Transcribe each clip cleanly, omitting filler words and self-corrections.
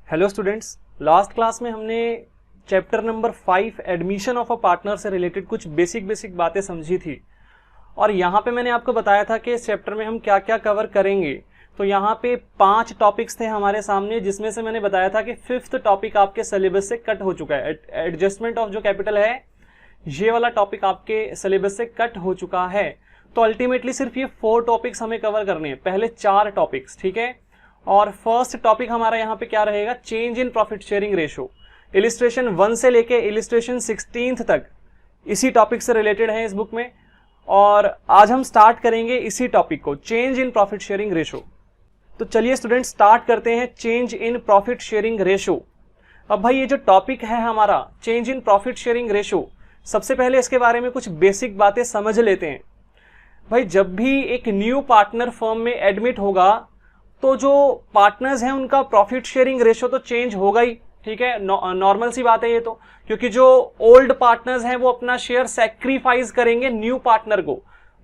Hello students, last class में हमने chapter number 5 admission of a partner से related कुछ बेसिक बातें समझी थी और यहाँ पे मैंने आपको बताया था कि इस चैप्टर में हम क्या क्या कवर करेंगे। तो यहाँ पे 5 टॉपिक्स थे हमारे सामने, जिसमें से मैंने बताया था कि 5th टॉपिक आपके सिलेबस से कट हो चुका है। एडजस्टमेंट ऑफ जो कैपिटल है, ये वाला टॉपिक आपके सिलेबस से कट हो चुका है। तो अल्टीमेटली सिर्फ ये 4 टॉपिक्स हमें कवर करने हैं, पहले 4 टॉपिक्स, ठीक है। और फर्स्ट टॉपिक हमारा यहाँ पे क्या रहेगा, change in profit sharing ratio. Illustration 1 से लेके इलिस्ट्रेशन 16 तक इसी टॉपिक से रिलेटेड है इस बुक में, और आज हम स्टार्ट करेंगे इसी टॉपिक को, change in profit sharing ratio. तो चलिए स्टूडेंट स्टार्ट करते हैं change in profit sharing ratio. अब भाई ये जो टॉपिक है हमारा change in profit sharing ratio, सबसे पहले इसके बारे में कुछ बेसिक बातें समझ लेते हैं। भाई जब भी एक न्यू पार्टनर फर्म में एडमिट होगा तो जो पार्टनर्स हैं उनका प्रॉफिट शेयरिंग रेशो तो चेंज होगा ही, ठीक है, नॉर्मल सी बात है ये तो, क्योंकि जो ओल्ड पार्टनर्स हैं वो अपना शेयर सैक्रिफाइस करेंगे न्यू पार्टनर को,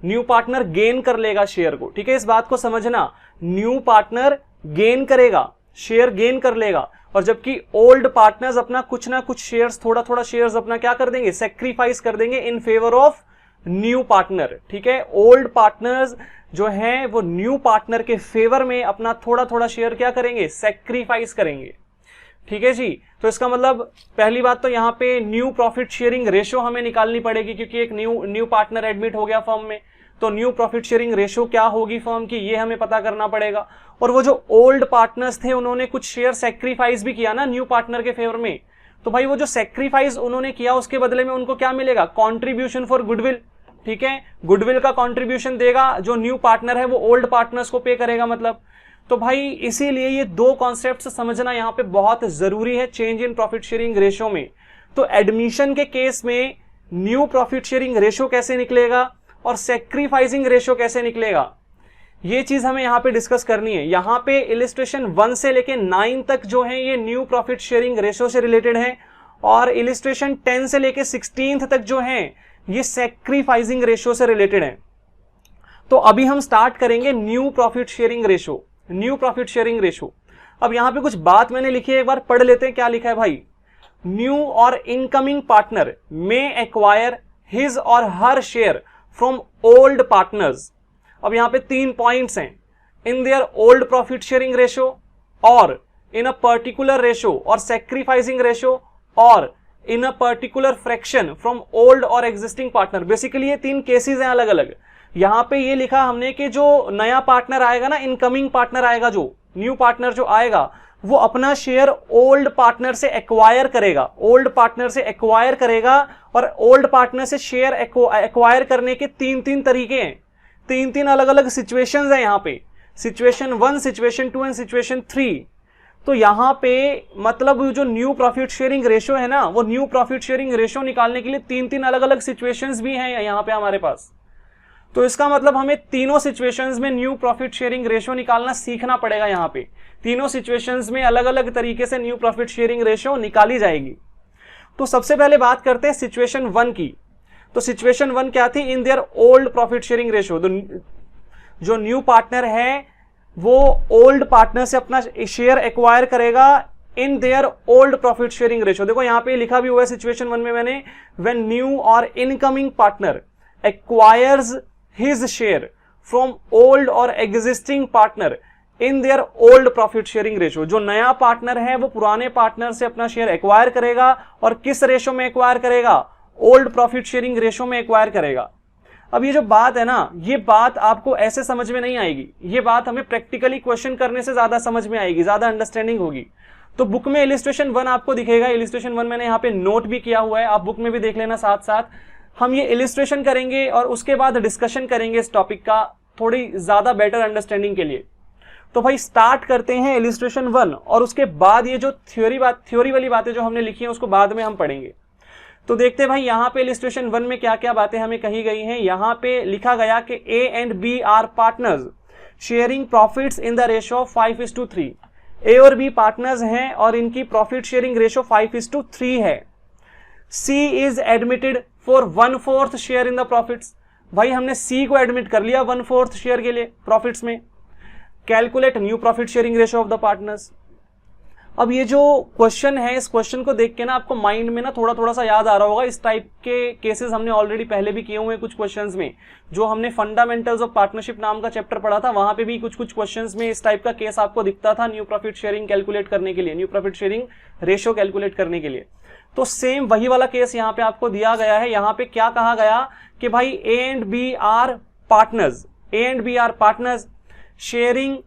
न्यू पार्टनर गेन कर लेगा शेयर को, ठीक है। इस बात को समझना, न्यू पार्टनर गेन करेगा, शेयर गेन कर लेगा, और जबकि ओल्ड पार्टनर्स अपना कुछ ना कुछ शेयर्स, थोड़ा थोड़ा शेयर्स अपना क्या कर देंगे, सैक्रिफाइस कर देंगे इन फेवर ऑफ न्यू पार्टनर, ठीक है। ओल्ड पार्टनर्स जो हैं वो न्यू पार्टनर के फेवर में अपना थोड़ा थोड़ा शेयर क्या करेंगे, सैक्रिफाइस करेंगे, ठीक है जी। तो इसका मतलब पहली बात तो यहाँ पे न्यू प्रॉफिट शेयरिंग रेशो हमें निकालनी पड़ेगी, क्योंकि एक न्यू पार्टनर एडमिट हो गया फर्म में, तो न्यू प्रॉफिट शेयरिंग रेशो क्या होगी फर्म की, ये हमें पता करना पड़ेगा। और वो जो ओल्ड पार्टनर्स थे उन्होंने कुछ शेयर सैक्रिफाइस भी किया ना न्यू पार्टनर के फेवर में, तो भाई वो जो सैक्रिफाइस उन्होंने किया उसके बदले में उनको क्या मिलेगा, कॉन्ट्रीब्यूशन फॉर गुडविल, ठीक है। गुडविल का कंट्रीब्यूशन देगा जो न्यू पार्टनर है, वो ओल्ड पार्टनर्स को पे करेगा मतलब। तो भाई इसीलिए ये 2 कॉन्सेप्ट्स समझना यहाँ पे बहुत जरूरी है change in profit sharing ratio में। तो एडमिशन के केस में न्यू प्रॉफिट शेयरिंग रेशो कैसे निकलेगा और सैक्रिफाइसिंग रेशो कैसे निकलेगा, ये चीज हमें यहाँ पे डिस्कस करनी है। यहाँ पे इलिस्ट्रेशन 1 से लेके 9 तक जो है ये न्यू प्रॉफिट शेयरिंग रेशो से रिलेटेड है, और इलिस्ट्रेशन 10 से लेके 16 तक जो है ये सैक्रिफाइसिंग रेशो से रिलेटेड है। तो अभी हम स्टार्ट करेंगे new profit sharing ratio, new profit sharing ratio. अब यहां पे कुछ बात मैंने लिखी है, एक बार पढ़ लेते हैं क्या लिखा है भाई। New or incoming partner may acquire his or her share from old partners. अब यहां पे 3 पॉइंट्स हैं, in their old profit sharing ratio, और इन अ पर्टिकुलर रेशो और सैक्रिफाइसिंग रेशो, और in a particular fraction from old और existing partner. Basically ये 3 cases हैं अलग अलग। यहां पे ये लिखा हमने कि जो नया पार्टनर आएगा ना, इनकमिंग पार्टनर आएगा, जो न्यू पार्टनर जो आएगा वो अपना शेयर ओल्ड पार्टनर से एक्वायर करेगा, ओल्ड पार्टनर से एक्वायर करेगा। और ओल्ड पार्टनर से शेयर एक्वायर करने के 3 तरीके हैं, 3 अलग अलग सिचुएशंस हैं यहाँ पे, सिचुएशन 1, सिचुएशन 2 एंड सिचुएशन 3। तो यहां पे मतलब जो न्यू प्रॉफिट शेयरिंग रेशो है ना, वो न्यू प्रॉफिट शेयरिंग रेशो निकालने के लिए 3 अलग अलग सिचुएशंस भी हैं यहां पे हमारे पास। तो इसका मतलब हमें तीनों सिचुएशंस में न्यू प्रॉफिट शेयरिंग रेशो निकालना सीखना पड़ेगा। यहां पे तीनों सिचुएशंस में अलग अलग तरीके से न्यू प्रॉफिट शेयरिंग रेशो निकाली जाएगी। तो सबसे पहले बात करते हैं सिचुएशन 1 की। तो सिचुएशन 1 क्या थी, इन their old profit sharing ratio. जो न्यू पार्टनर है वो ओल्ड पार्टनर से अपना शेयर एक्वायर करेगा इन their old profit sharing ratio. देखो यहां पे लिखा भी हुआ है सिचुएशन 1 में मैंने, when new or incoming partner acquires his share from old और existing partner in their old profit sharing ratio. जो नया पार्टनर है वो पुराने पार्टनर से अपना शेयर एक्वायर करेगा, और किस रेशो में एक्वायर करेगा, ओल्ड प्रॉफिट शेयरिंग रेशो में एक्वायर करेगा। अब ये जो बात है ना, ये बात आपको ऐसे समझ में नहीं आएगी, ये बात हमें प्रैक्टिकली क्वेश्चन करने से ज्यादा समझ में आएगी, ज्यादा अंडरस्टैंडिंग होगी। तो बुक में इलिस्ट्रेशन 1 आपको दिखेगा, इलिस्ट्रेशन 1 मैंने यहाँ पे नोट भी किया हुआ है, आप बुक में भी देख लेना साथ साथ। हम ये इलिस्ट्रेशन करेंगे और उसके बाद डिस्कशन करेंगे इस टॉपिक का, थोड़ी ज्यादा बेटर अंडरस्टैंडिंग के लिए। तो भाई स्टार्ट करते हैं इलिस्ट्रेशन 1, और उसके बाद ये जो थ्योरी वाली बातें जो हमने लिखी है उसको बाद में हम पढ़ेंगे। तो देखते हैं भाई यहाँ पे इलिस्ट्रेशन 1 में क्या क्या बातें हमें कही गई हैं। यहाँ पे लिखा गया कि A and B are partners sharing profits in the ratio of 5:3। A और बी पार्टनर्स हैं और इनकी प्रॉफिट शेयरिंग रेशो 5:3 है। C is admitted for 1/4 share in the profits. भाई हमने सी को एडमिट कर लिया 1/4 शेयर के लिए प्रॉफिट्स में। Calculate new profit sharing ratio of the partners. अब ये जो क्वेश्चन है, इस क्वेश्चन को देख के ना आपको माइंड में ना थोड़ा थोड़ा सा याद आ रहा होगा, इस टाइप के केसेस हमने ऑलरेडी पहले भी किए हुए हैं कुछ क्वेश्चंस में। जो हमने फंडामेंटल्स ऑफ पार्टनरशिप नाम का चैप्टर पढ़ा था, वहां पे भी कुछ कुछ क्वेश्चंस में इस टाइप का केस आपको दिखता था, न्यू प्रॉफिट शेयरिंग कैलकुलेट करने के लिए, new profit sharing ratio calculate करने के लिए। तो सेम वही वाला केस यहाँ पे आपको दिया गया है। यहाँ पे क्या कहा गया कि भाई A and B are partners, A and B are partners sharing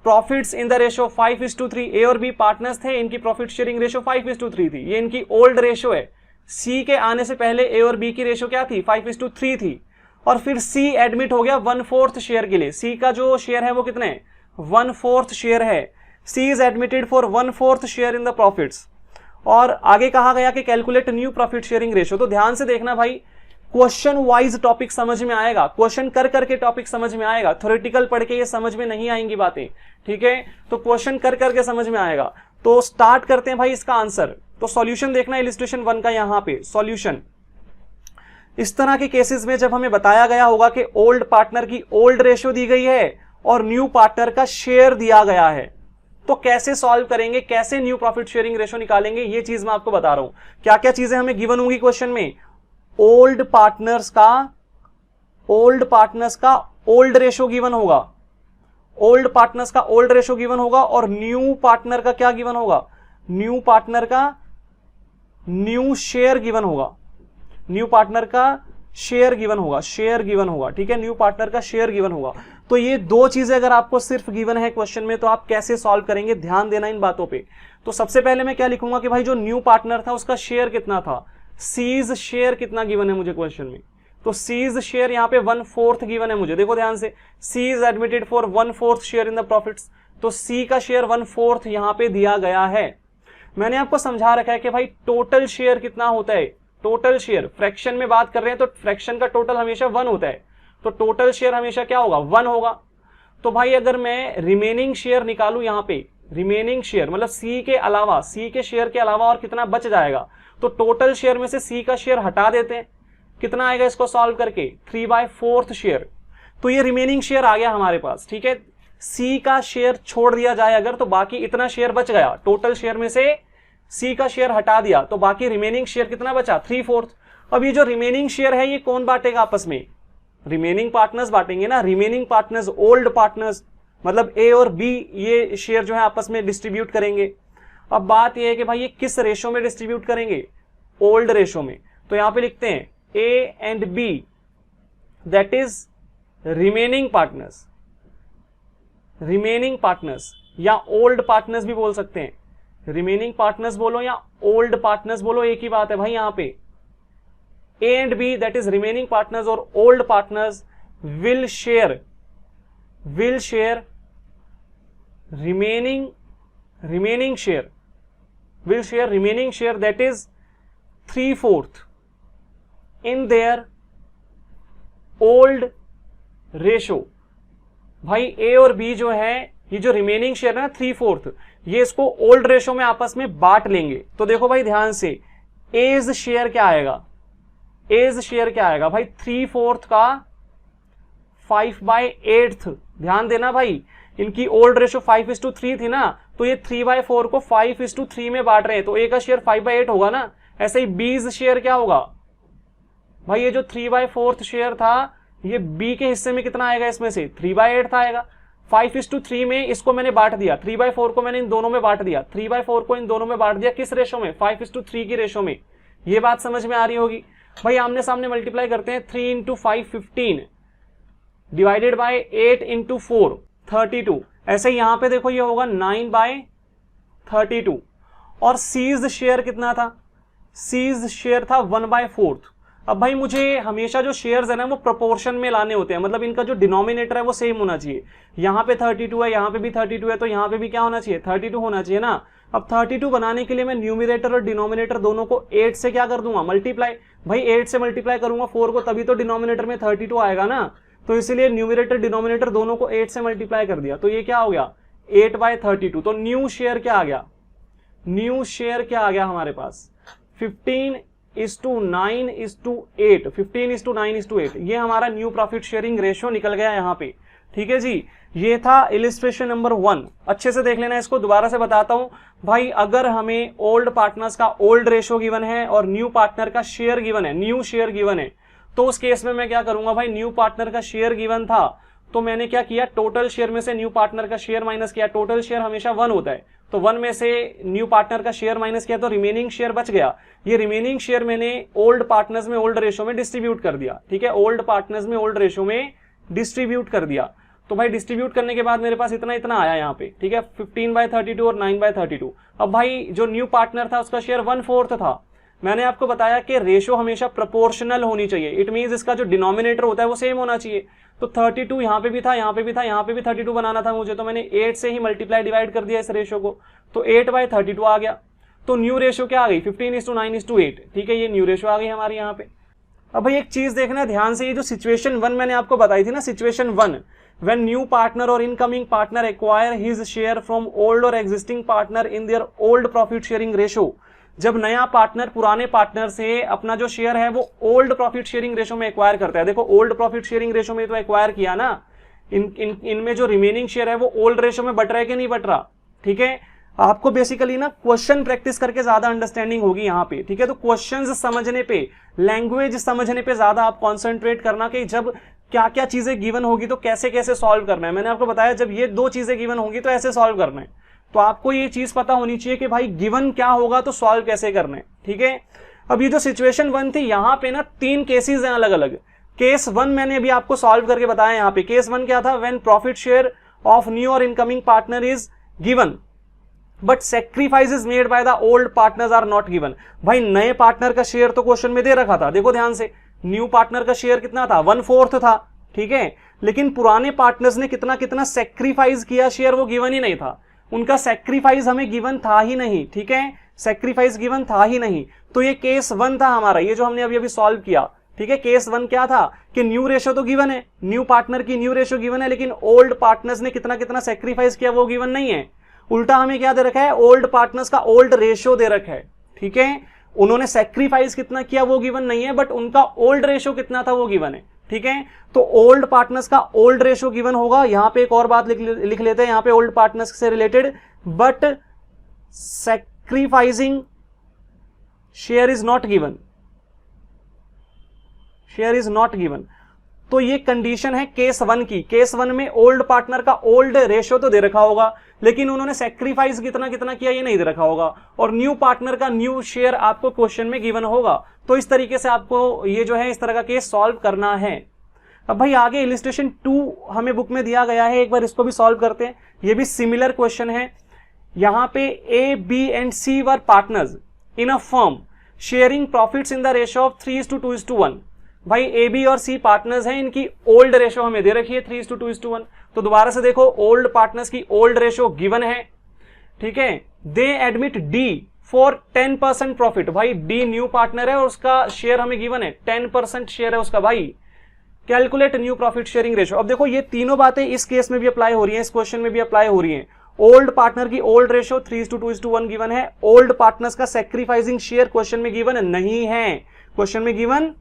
profits in the ratio 5:3। A और बी पार्टनर्स थे, इनकी प्रॉफिट शेयरिंग रेशियो 5:3 थी। ये इनकी ओल्ड रेशियो है। सी के आने से पहले ए और बी की रेशियो क्या थी? 5:3 थी। और फिर सी एडमिट हो गया 1/4 शेयर के लिए। सी का जो शेयर है वो कितने? 1/4 शेयर है। C is admitted for 1/4 share in the profits. और आगे कहा गया कि calculate new profit sharing ratio. तो ध्यान से देखना भाई, क्वेश्चन वाइज टॉपिक समझ में आएगा, क्वेश्चन कर करके टॉपिक समझ में आएगा। थ्योरेटिकल पढ़ के ये समझ में नहीं आएंगी बातें, ठीक है? तो क्वेश्चन कर करके समझ में आएगा। तो स्टार्ट करते हैं भाई इसका आंसर। तो सॉल्यूशन देखना इलस्ट्रेशन 1 का। यहां पे सॉल्यूशन, इस तरह के केसेस में जब हमें बताया गया होगा कि ओल्ड पार्टनर की ओल्ड रेशियो दी गई है और न्यू पार्टनर का शेयर दिया गया है, तो कैसे सॉल्व करेंगे, कैसे न्यू प्रॉफिट शेयरिंग रेशियो निकालेंगे, ये चीज मैं आपको बता रहा हूं। क्या क्या चीजें हमें गिवन होंगी क्वेश्चन में? ओल्ड पार्टनर्स का ओल्ड रेशियो गिवन होगा, ओल्ड पार्टनर्स का ओल्ड रेशियो गिवन होगा, और न्यू पार्टनर का क्या गिवन होगा? न्यू पार्टनर का न्यू शेयर गिवन होगा, न्यू पार्टनर का शेयर गिवन होगा, शेयर गिवन होगा, ठीक है? न्यू पार्टनर का शेयर गिवन होगा। तो ये दो चीजें अगर आपको सिर्फ गिवन है क्वेश्चन में, तो आप कैसे सॉल्व करेंगे, ध्यान देना इन बातों पे। तो सबसे पहले मैं क्या लिखूंगा कि भाई जो न्यू पार्टनर था उसका शेयर कितना था? सीज शेयर कितना गिवन है मुझे क्वेश्चन में? तो सीज शेयर यहाँ पे 1/4 गिवन है मुझे। देखो ध्यान से, C is admitted for 1/4 share in the profits. तो सी का शेयर 1/4 यहाँ पे दिया गया है। मैंने आपको समझा रखा है कि भाई टोटल शेयर कितना होता है। टोटल शेयर फ्रैक्शन में बात कर रहे हैं तो फ्रैक्शन का टोटल हमेशा 1 होता है। तो टोटल शेयर हमेशा क्या होगा? 1 होगा। तो भाई अगर मैं रिमेनिंग शेयर निकालू यहाँ पे, रिमेनिंग शेयर मतलब सी के अलावा, सी के शेयर के अलावा और कितना बच जाएगा? तो टोटल शेयर में से सी का शेयर हटा देते हैं, कितना आएगा इसको सॉल्व करके? 3/4 शेयर। तो ये रिमेनिंग शेयर आ गया हमारे पास, ठीक है? सी का शेयर छोड़ दिया जाए अगर, तो बाकी इतना शेयर बच गया। टोटल शेयर में से सी का शेयर हटा दिया तो बाकी रिमेनिंग शेयर कितना बचा? 3/4। अब ये जो रिमेनिंग शेयर है ये कौन बांटेगा आपस में? रिमेनिंग पार्टनर्स बांटेंगे ना। रिमेनिंग पार्टनर्स, ओल्ड पार्टनर्स, मतलब ए और बी ये शेयर जो है आपस में डिस्ट्रीब्यूट करेंगे। अब बात यह है कि भाई ये किस रेशो में डिस्ट्रीब्यूट करेंगे? ओल्ड रेशो में। तो यहां पे लिखते हैं A and B that is remaining partners, remaining partners या ओल्ड पार्टनर्स भी बोल सकते हैं। रिमेनिंग पार्टनर्स बोलो या ओल्ड पार्टनर्स बोलो, एक ही बात है भाई। यहां पे A and B that is remaining partners or old partners will share remaining share that is 3/4 in their old ratio। भाई ए और बी जो है, ये जो रिमेनिंग शेयर है ना 3/4, ये इसको ओल्ड रेशो में आपस में बांट लेंगे। तो देखो भाई ध्यान से, एज शेयर क्या आएगा? एज शेयर क्या आएगा भाई? 3/4 का 5/8। ध्यान देना भाई, इनकी ओल्ड रेशो 5:3 थी ना, तो ये 3/4 को 5:3 में बांट रहे हैं, तो ए का शेयर 5/8 होगा ना। ऐसे ही बीज शेयर क्या होगा भाई? ये जो 3/4 शेयर था, ये बी के हिस्से में कितना आएगा? इसमें से 3/8 आएगा। 5:3 में इसको मैंने बांट दिया, 3/4 को मैंने इन दोनों में बांट दिया, 3/4 को इन दोनों में बांट दिया। किस रेशो में? 5:3 की रेशो में। ये बात समझ में आ रही होगी भाई। आमने सामने मल्टीप्लाई करते हैं। 3 × 5 15 डिवाइडेड बाय 8 × 4 32। ऐसे यहां पे देखो ये होगा 9/32। और सीज शेयर कितना था? सीज शेयर था 1/4। अब भाई मुझे हमेशा जो शेयर्स है ना वो प्रोपोर्शन में लाने होते हैं, मतलब इनका जो डिनोमिनेटर है वो सेम होना चाहिए। यहाँ पे 32 है, यहाँ पे भी 32 है, तो यहाँ पे भी क्या होना चाहिए? 32 होना चाहिए ना। अब 32 बनाने के लिए मैं न्यूमरेटर और डिनोमिनेटर दोनों को 8 से क्या कर दूंगा? मल्टीप्लाई। भाई 8 से मल्टीप्लाई करूंगा 4 को, तभी तो डिनोमिनेटर में 32 आएगा ना। तो इसीलिए न्यूमरेटर डिनोमिनेटर दोनों को 8 से मल्टीप्लाई कर दिया, तो ये क्या हो गया? 8/32। तो न्यू शेयर क्या आ गया? न्यू शेयर क्या आ गया हमारे पास? 15:9:8। 15:9:8 ये हमारा न्यू प्रॉफिट शेयरिंग रेशियो निकल गया यहाँ पे। ठीक है जी, ये था इलिस्ट्रेशन नंबर 1। अच्छे से देख लेना इसको, दोबारा से बताता हूं भाई। अगर हमें ओल्ड पार्टनर्स का ओल्ड रेशो गिवन है और न्यू पार्टनर का शेयर गिवन है, न्यू शेयर गिवन है, तो उस केस में मैं क्या करूंगा भाई, न्यू पार्टनर का शेयर गिवन था तो मैंने क्या किया, टोटल शेयर में से न्यू पार्टनर का शेयर माइनस किया। टोटल शेयर हमेशा 1 होता है, तो 1 में से न्यू पार्टनर का शेयर माइनस किया तो रिमेनिंग शेयर बच गया। ये रिमेनिंग शेयर मैंने ओल्ड पार्टनर्स में ओल्ड रेशो में डिस्ट्रीब्यूट कर दिया। ठीक है, ओल्ड पार्टनर्स में ओल्ड रेशो में डिस्ट्रीब्यूट कर दिया। तो भाई डिस्ट्रीब्यूट करने के बाद मेरे पास इतना इतना आया यहाँ पे। ठीक है, 15/32 और 9/32। अब भाई जो न्यू पार्टनर था उसका शेयर 1/4 था। मैंने आपको बताया कि रेशो हमेशा प्रोपोर्शनल होनी चाहिए। इट मींस इसका जो डिनोमिनेटर होता है वो सेम होना चाहिए। तो 32 यहाँ पे भी था, यहाँ पे भी था, यहाँ पे भी 32 बनाना था मुझे, तो मैंने 8 से ही मल्टीप्लाई डिवाइड कर दिया इस रेशो को, तो 8/32 आ गया। तो न्यू रेशो क्या आ गई, 15:9:8। ठीक है, ये न्यू रेशो आ गई हमारी यहाँ पे। अब भाई एक चीज देखना ध्यान से, ये जो सिचुएशन 1 मैंने आपको बताई थी ना, situation 1, when new partner or incoming partner acquire his share from old or existing partner in their old profit sharing ratio, जब नया पार्टनर पुराने पार्टनर से अपना जो शेयर है वो ओल्ड प्रॉफिट शेयरिंग रेशो में एक्वायर करता है। देखो ओल्ड प्रॉफिट शेयरिंग रेशो में तो एक्वायर किया ना, इनमें जो रिमेनिंग शेयर है वो ओल्ड रेशो में बट रहा है कि नहीं बट रहा। ठीक है, आपको बेसिकली ना क्वेश्चन प्रैक्टिस करके ज्यादा अंडरस्टैंडिंग होगी यहाँ पे। ठीक है, तो क्वेश्चंस समझने पे, लैंग्वेज समझने पे ज्यादा आप कॉन्सेंट्रेट करना कि जब क्या क्या चीजें गिवन होगी तो कैसे कैसे सॉल्व करना है। मैंने आपको बताया जब ये 2 चीजें गिवन होंगी तो ऐसे सॉल्व करना है। तो आपको ये चीज पता होनी चाहिए कि भाई गिवन क्या होगा तो सॉल्व कैसे करना है। ठीक है, अब ये जो सिचुएशन 1 थी यहाँ पे ना 3 केसेस हैं अलग अलग। केस 1 मैंने अभी आपको सॉल्व करके बताया। यहाँ पे केस 1 क्या था, when profit share of new or incoming partner is given but sacrifices made by the old partners are not given. भाई नए पार्टनर का शेयर तो क्वेश्चन में दे रखा था, देखो ध्यान से, न्यू पार्टनर का शेयर कितना था, 1/4 था। ठीक है, लेकिन पुराने पार्टनर्स ने कितना कितना सैक्रिफाइस किया शेयर वो गिवन ही नहीं था। उनका सैक्रिफाइस हमें गिवन था ही नहीं। ठीक है, सैक्रिफाइस गिवन था ही नहीं। तो ये केस 1 था हमारा, ये जो हमने अभी अभी सॉल्व किया। ठीक है, केस 1 क्या था कि न्यू रेशो तो गिवन है, न्यू पार्टनर की न्यू रेशो गिवन है, लेकिन ओल्ड पार्टनर्स ने कितना कितना सैक्रिफाइस किया वो गिवन नहीं है। उल्टा हमें क्या दे रखा है, ओल्ड पार्टनर्स का ओल्ड रेशो दे रखा है। ठीक है, उन्होंने सैक्रिफाइस कितना किया वो गिवन नहीं है, बट उनका ओल्ड रेशो कितना था वो गिवन है। ठीक है, तो ओल्ड पार्टनर्स का ओल्ड रेशो गिवन होगा। यहां पे एक और बात लिख लेते हैं यहां पे ओल्ड पार्टनर्स से related, but sacrificing share is not given, share is not given. तो ये कंडीशन है केस 1 की। केस 1 में ओल्ड पार्टनर का ओल्ड रेशो तो दे रखा होगा, लेकिन उन्होंने सैक्रिफाइस कितना कितना किया ये नहीं दे रखा होगा, और न्यू पार्टनर का न्यू शेयर आपको क्वेश्चन में गिवन होगा। तो इस तरीके से आपको ये जो है इस तरह का केस सॉल्व करना है। अब भाई आगे इलिस्ट्रेशन 2 हमें बुक में दिया गया है, एक बार इसको भी सॉल्व करते हैं। ये भी सिमिलर क्वेश्चन है। यहां पे A, B and C were partners in a firm sharing profits in the ratio of 3:2:1। भाई ए, बी और सी पार्टनर्स हैं, इनकी ओल्ड रेशो हमें दे रखी है 3:2:1। तो दोबारा से देखो, ओल्ड पार्टनर्स की ओल्ड रेशो गिवन है। ठीक है, दे एडमिट डी फॉर 10% प्रॉफिट। भाई डी न्यू पार्टनर है और उसका शेयर हमें गिवन है, 10% शेयर है उसका। भाई calculate new profit sharing ratio. अब देखो ये तीनों बातें इस केस में भी अप्लाई हो रही हैं, इस क्वेश्चन में भी अप्लाई हो रही हैं। ओल्ड पार्टनर की ओल्ड रेशो 3:2:1 गिवन है। ओल्ड पार्टनर्स का सैक्रिफाइसिंग शेयर क्वेश्चन में गिवन नहीं है, क्वेश्चन में गिवन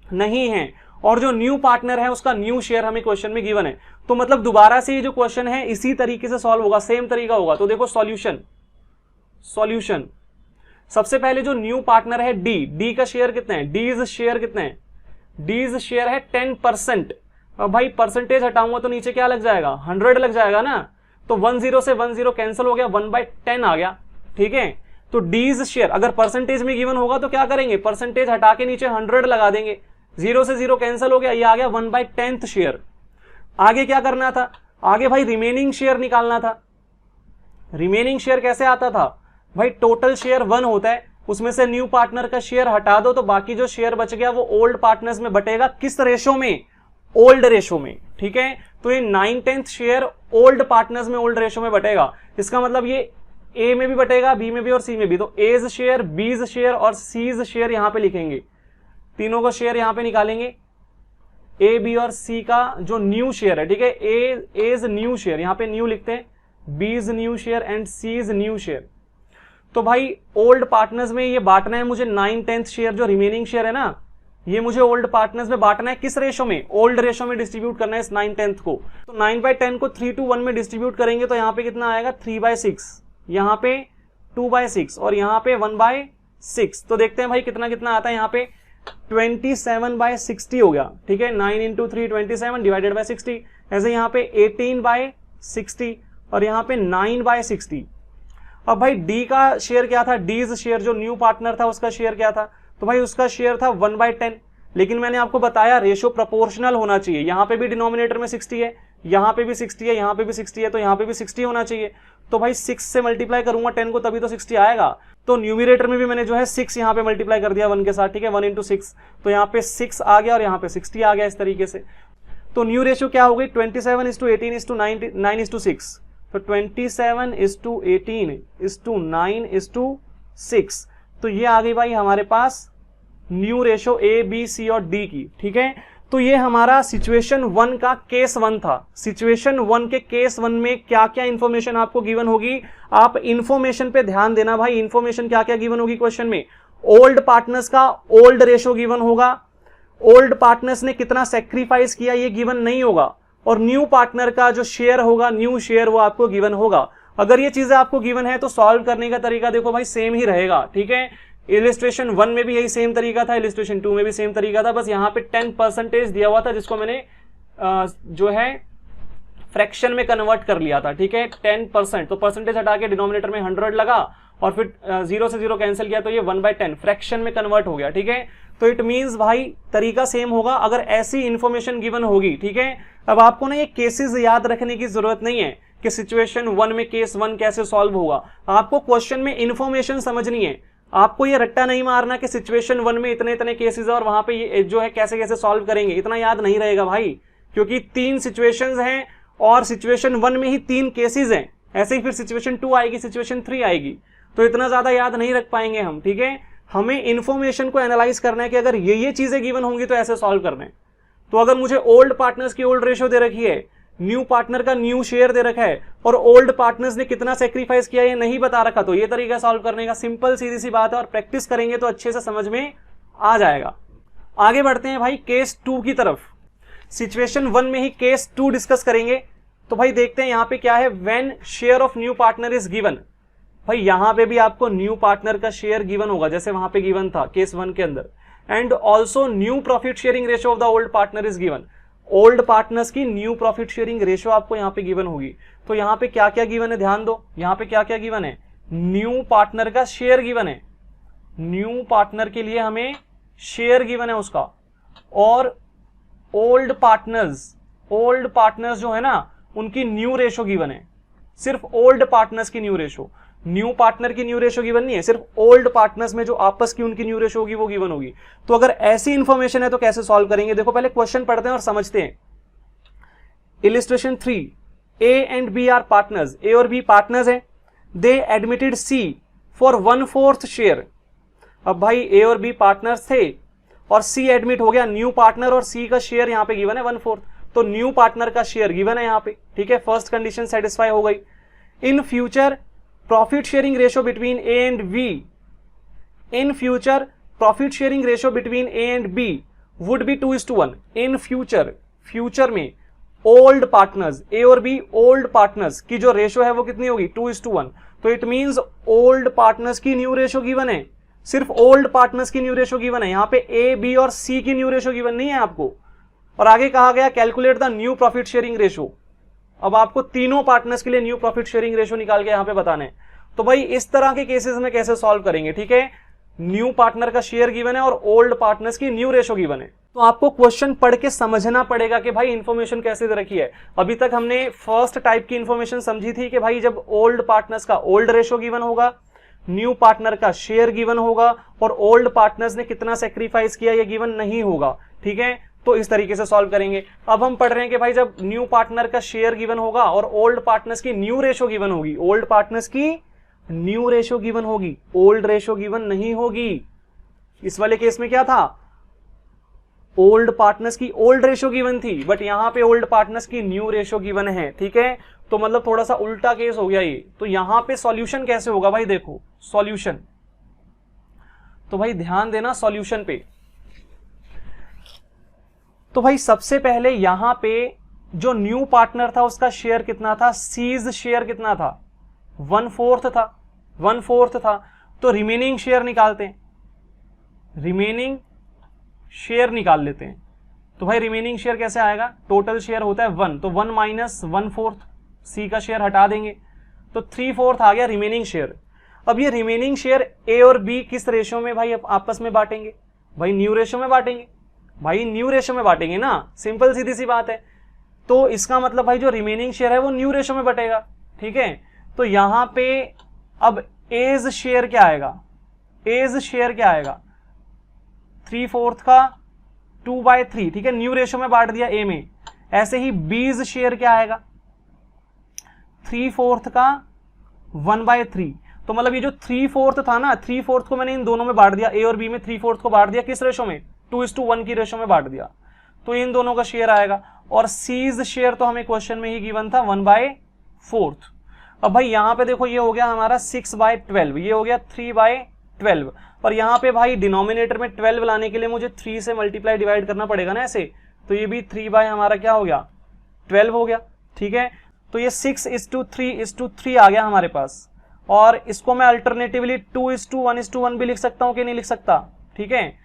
नहीं है। और जो न्यू पार्टनर है उसका न्यू शेयर हमें क्वेश्चन में गिवन है। तो मतलब दोबारा से ये जो क्वेश्चन है इसी तरीके से सॉल्व होगा, सेम तरीका होगा। तो देखो सॉल्यूशन, सॉल्यूशन सबसे पहले जो न्यू पार्टनर है डी, डी का शेयर कितना है, डीज शेयर कितना है, डीज शेयर है 10%। अब भाई परसेंटेज हटाऊंगा तो नीचे क्या लग जाएगा, 100 लग जाएगा ना। तो 10 से 10 कैंसिल हो गया, 1/10 आ गया। ठीक है, तो डीज शेयर अगर परसेंटेज में गिवन होगा तो क्या करेंगे, परसेंटेज हटा के नीचे 100 लगा देंगे। 0 से 0 कैंसिल हो गया, ये आ गया 1/10 शेयर। आगे क्या करना था, आगे भाई रिमेनिंग शेयर निकालना था। रिमेनिंग शेयर कैसे आता था भाई, टोटल शेयर 1 होता है, उसमें से न्यू पार्टनर का शेयर हटा दो तो बाकी जो शेयर बच गया वो ओल्ड पार्टनर्स में बटेगा। किस रेशो में, ओल्ड रेशो में। ठीक है, तो ये 9/10 शेयर ओल्ड पार्टनर्स में ओल्ड रेशो में बटेगा। इसका मतलब ये ए में भी बटेगा, बी में भी और सी में भी। तो एज शेयर, बीज शेयर और सीज शेयर यहां पे लिखेंगे, तीनों को शेयर यहां पे निकालेंगे। ए, बी और सी का जो न्यू शेयर है, ठीक है, ए एज न्यू शेयर, यहां पे न्यू लिखते हैं, B's new share and C's new share. तो भाई ओल्ड पार्टनर्स में ये बांटना है मुझे 9/10 शेयर, जो रिमेनिंग शेयर है ना, ये मुझे ओल्ड पार्टनर्स में बांटना है, किस रेशो में, ओल्ड रेशो में डिस्ट्रीब्यूट करना है इस 9/10 को। तो 9/10 को 3:1 में डिस्ट्रीब्यूट करेंगे तो यहाँ पे कितना आएगा 3/6, यहाँ पे 2/6 और यहाँ पे 1/6। तो देखते हैं भाई कितना कितना आता है, यहाँ पे 27/60 हो गया, ठीक है। 9 × 3 27 डिवाइडेड बाय 60, ऐसे यहाँ पे 18/60 और यहाँ पे 9/60। अब भाई डी का शेयर क्या था, डीज शेयर जो न्यू पार्टनर था उसका शेयर क्या था, तो भाई उसका शेयर था 1/10। लेकिन मैंने आपको बताया रेशो प्रोपोर्शनल होना चाहिए, यहाँ पे भी डिनोमिनेटर में 60 है, यहाँ पे भी 60 है, यहाँ पे भी 60 है, तो यहाँ पे भी 60 होना चाहिए। तो भाई 6 से मल्टीप्लाई करूंगा 10 को तभी तो 60 आएगा। तो न्यूमिरेटर में भी मैंने जो है 6 यहाँ पे मल्टीप्लाई कर दिया 1 के साथ, ठीक है, 1 × 6, तो यहाँ पे 6 आ गया और यहाँ पे 60 आ गया इस तरीके से। तो न्यू रेशो क्या हो गई 27:18:9:6। तो 27:18:9:6, तो ये आ गई भाई हमारे पास new ratio A B C और डी की, ठीक है। तो ये हमारा सिचुएशन 1 का केस 1 था। सिचुएशन 1 के केस 1 में क्या क्या इंफॉर्मेशन आपको गिवन होगी, आप इंफॉर्मेशन पे ध्यान देना भाई। इंफॉर्मेशन क्या क्या गिवन होगी क्वेश्चन में, ओल्ड पार्टनर्स का ओल्ड रेशो गिवन होगा, ओल्ड पार्टनर्स ने कितना सेक्रीफाइस किया ये गिवन नहीं होगा, और न्यू पार्टनर का जो शेयर होगा, न्यू शेयर, वो आपको गिवन होगा। अगर ये चीजें आपको गिवन है तो सॉल्व करने का तरीका देखो भाई सेम ही रहेगा, ठीक है। इलिस्ट्रेशन 1 में भी यही सेम तरीका था, इलिस्ट्रेशन 2 में भी सेम तरीका था, बस यहाँ पे 10% दिया हुआ था जिसको मैंने जो है फ्रैक्शन में कन्वर्ट कर लिया था, ठीक है, 10%। तो परसेंटेज हटा के डिनोमिनेटर में 100 लगा और फिर 0 से 0 कैंसिल किया तो ये 1/10 फ्रैक्शन में कन्वर्ट हो गया, ठीक है। तो इट मींस भाई तरीका सेम होगा अगर ऐसी इंफॉर्मेशन गिवन होगी, ठीक है। अब आपको ना ये केसेस याद रखने की जरूरत नहीं है कि सिचुएशन 1 में केस 1 कैसे सॉल्व होगा, आपको क्वेश्चन में इंफॉर्मेशन समझनी है। आपको ये रट्टा नहीं मारना कि सिचुएशन 1 में इतने इतने केसेस है और वहां पे ये जो है कैसे कैसे सॉल्व करेंगे, इतना याद नहीं रहेगा भाई, क्योंकि 3 सिचुएशंस हैं और सिचुएशन 1 में ही 3 केसेस हैं। ऐसे ही फिर सिचुएशन 2 आएगी, सिचुएशन 3 आएगी, तो इतना ज्यादा याद नहीं रख पाएंगे हम, ठीक है। हमें इंफॉर्मेशन को एनालाइज करना है कि अगर ये चीजें गिवन होंगी तो ऐसे सॉल्व करना है। तो अगर मुझे ओल्ड पार्टनर्स की ओल्ड रेशो दे रखी है, न्यू पार्टनर का न्यू शेयर दे रखा है और ओल्ड पार्टनर्स ने कितना सेक्रीफाइस किया ये नहीं बता रखा, तो ये तरीका सॉल्व करने का सिंपल सीधी सी बात है, और प्रैक्टिस करेंगे तो अच्छे से समझ में आ जाएगा। आगे बढ़ते हैं भाई केस 2 की तरफ। सिचुएशन 1 में ही केस 2 डिस्कस करेंगे। तो भाई देखते हैं यहाँ पे क्या है, when share of new partner is given. भाई यहाँ पे भी आपको न्यू पार्टनर का शेयर गिवन होगा जैसे वहां पे गिवन था केस 1 के अंदर, and also new profit sharing ratio of the old partner is given. Old partners की न्यू प्रॉफिट शेयरिंग रेशो आपको यहाँ पे गिवन होगी। तो यहाँ पे क्या क्या गिवन है ध्यान दो, यहाँ पे क्या क्या गिवन है, न्यू पार्टनर का शेयर गिवन है, न्यू पार्टनर के लिए हमें शेयर गिवन है उसका, और ओल्ड पार्टनर्स जो है ना उनकी न्यू रेशो गिवन है, सिर्फ ओल्ड पार्टनर्स की न्यू रेशो, न्यू पार्टनर की न्यू रेशो गिवन नहीं है, सिर्फ ओल्ड पार्टनर्स में जो आपस की उनकी न्यू रेशो होगी वो गिवन होगी। तो अगर ऐसी इंफॉर्मेशन है तो कैसे सॉल्व करेंगे, देखो पहले क्वेश्चन पढ़ते हैं और समझते हैं। Illustration 3, A and B are partners, A और बी पार्टनर्स है, they admitted C for 1/4 share. अब भाई ए और बी पार्टनर्स थे और सी एडमिट हो गया, न्यू पार्टनर और सी का शेयर यहां पे गिवन है 1/4, तो न्यू पार्टनर का शेयर गिवन है यहां पे, ठीक है, फर्स्ट कंडीशन सेटिस्फाई हो गई। In future profit sharing ratio between A and B, in future profit sharing ratio between A and B would be 2:1। In future में ओल्ड पार्टनर्स, ए और बी ओल्ड पार्टनर्स की जो ratio है वो कितनी होगी 2:1। तो इट मींस ओल्ड पार्टनर्स की न्यू रेशो गिवन है, सिर्फ ओल्ड पार्टनर्स की न्यू रेशो गिवन है, यहां पे ए बी और सी की न्यू रेशो गिवन नहीं है आपको। और आगे कहा गया calculate the new profit sharing ratio. अब आपको तीनों पार्टनर्स के लिए न्यू प्रॉफिट शेयरिंग रेशो निकाल के यहां पे बताना है। तो भाई इस तरह के केसेस में कैसे सॉल्व करेंगे, ठीक है, न्यू पार्टनर का शेयर गिवन है और ओल्ड पार्टनर्स की न्यू रेशो गिवन है। तो आपको क्वेश्चन पढ़ के समझना पड़ेगा कि भाई इंफॉर्मेशन कैसे दे रखी है। अभी तक हमने फर्स्ट टाइप की इंफॉर्मेशन समझी थी कि भाई जब ओल्ड पार्टनर्स का ओल्ड रेशो गिवन होगा, न्यू पार्टनर का शेयर गिवन होगा और ओल्ड पार्टनर्स ने कितना सेक्रीफाइस किया ये गिवन नहीं होगा, ठीक है। तो इस तरीके से सॉल्व करेंगे। अब हम पढ़ रहे हैं कि भाई जब न्यू पार्टनर का शेयर गिवन होगा और ओल्ड पार्टनर्स की न्यू रेशो गिवन होगी, ओल्ड पार्टनर्स की न्यू रेशो गिवन होगी, ओल्ड रेशो गिवन नहीं होगी। इस वाले केस में क्या था, ओल्ड पार्टनर्स की ओल्ड रेशो गिवन थी, बट यहां पे ओल्ड पार्टनर्स की न्यू रेशो गिवन है, ठीक है। तो मतलब थोड़ा सा उल्टा केस हो गया ये। तो यहां पे सॉल्यूशन कैसे होगा भाई, देखो सॉल्यूशन, तो भाई ध्यान देना सॉल्यूशन पे। तो भाई सबसे पहले यहां पे जो न्यू पार्टनर था उसका शेयर कितना था, सीज शेयर कितना था, 1/4 था, 1/4 था। तो रिमेनिंग शेयर निकालते हैं, रिमेनिंग शेयर निकाल लेते हैं। तो भाई रिमेनिंग शेयर कैसे आएगा, टोटल शेयर होता है 1, तो 1 माइनस 1/4, सी का शेयर हटा देंगे तो 3/4 आ गया रिमेनिंग शेयर। अब ये रिमेनिंग शेयर ए और बी किस रेशो में भाई आपस में बांटेंगे, भाई न्यू रेशो में बांटेंगे, भाई न्यू रेशो में बांटेंगे ना, सिंपल सीधी सी बात है। तो इसका मतलब भाई जो रिमेनिंग शेयर है वो न्यू रेशो में बटेगा, ठीक है। तो यहां पे अब एज शेयर क्या आएगा, एज शेयर क्या आएगा, 3/4 का 2/3, ठीक है, न्यू रेशो में बांट दिया ए में। ऐसे ही बीज शेयर क्या आएगा, 3/4 का 1/3। तो मतलब ये जो 3/4 था ना, 3/4 को मैंने इन दोनों में बांट दिया, ए और बी में 3/4 को बांट दिया किस रेशो में, 2:1 की रेशो में बांट दिया, तो इन दोनों का शेयर आएगा। और सीज शेयर तो हमें क्वेश्चन में ही गिवन था 1/4। अब भाई यहां पे देखो ये हो गया हमारा 6/12, ये हो गया 3/12, और यहां पे भाई डिनोमिनेटर में 12 लाने के लिए मुझे 3 से मल्टीप्लाई डिवाइड करना पड़ेगा ना ऐसे, तो ये भी 3 हमारा क्या हो गया 12 हो गया, ठीक है। तो ये 6:3:3 आ गया हमारे पास, और इसको मैं अल्टरनेटिवली 2:1:1 भी लिख सकता हूं कि नहीं लिख सकता, ठीक है,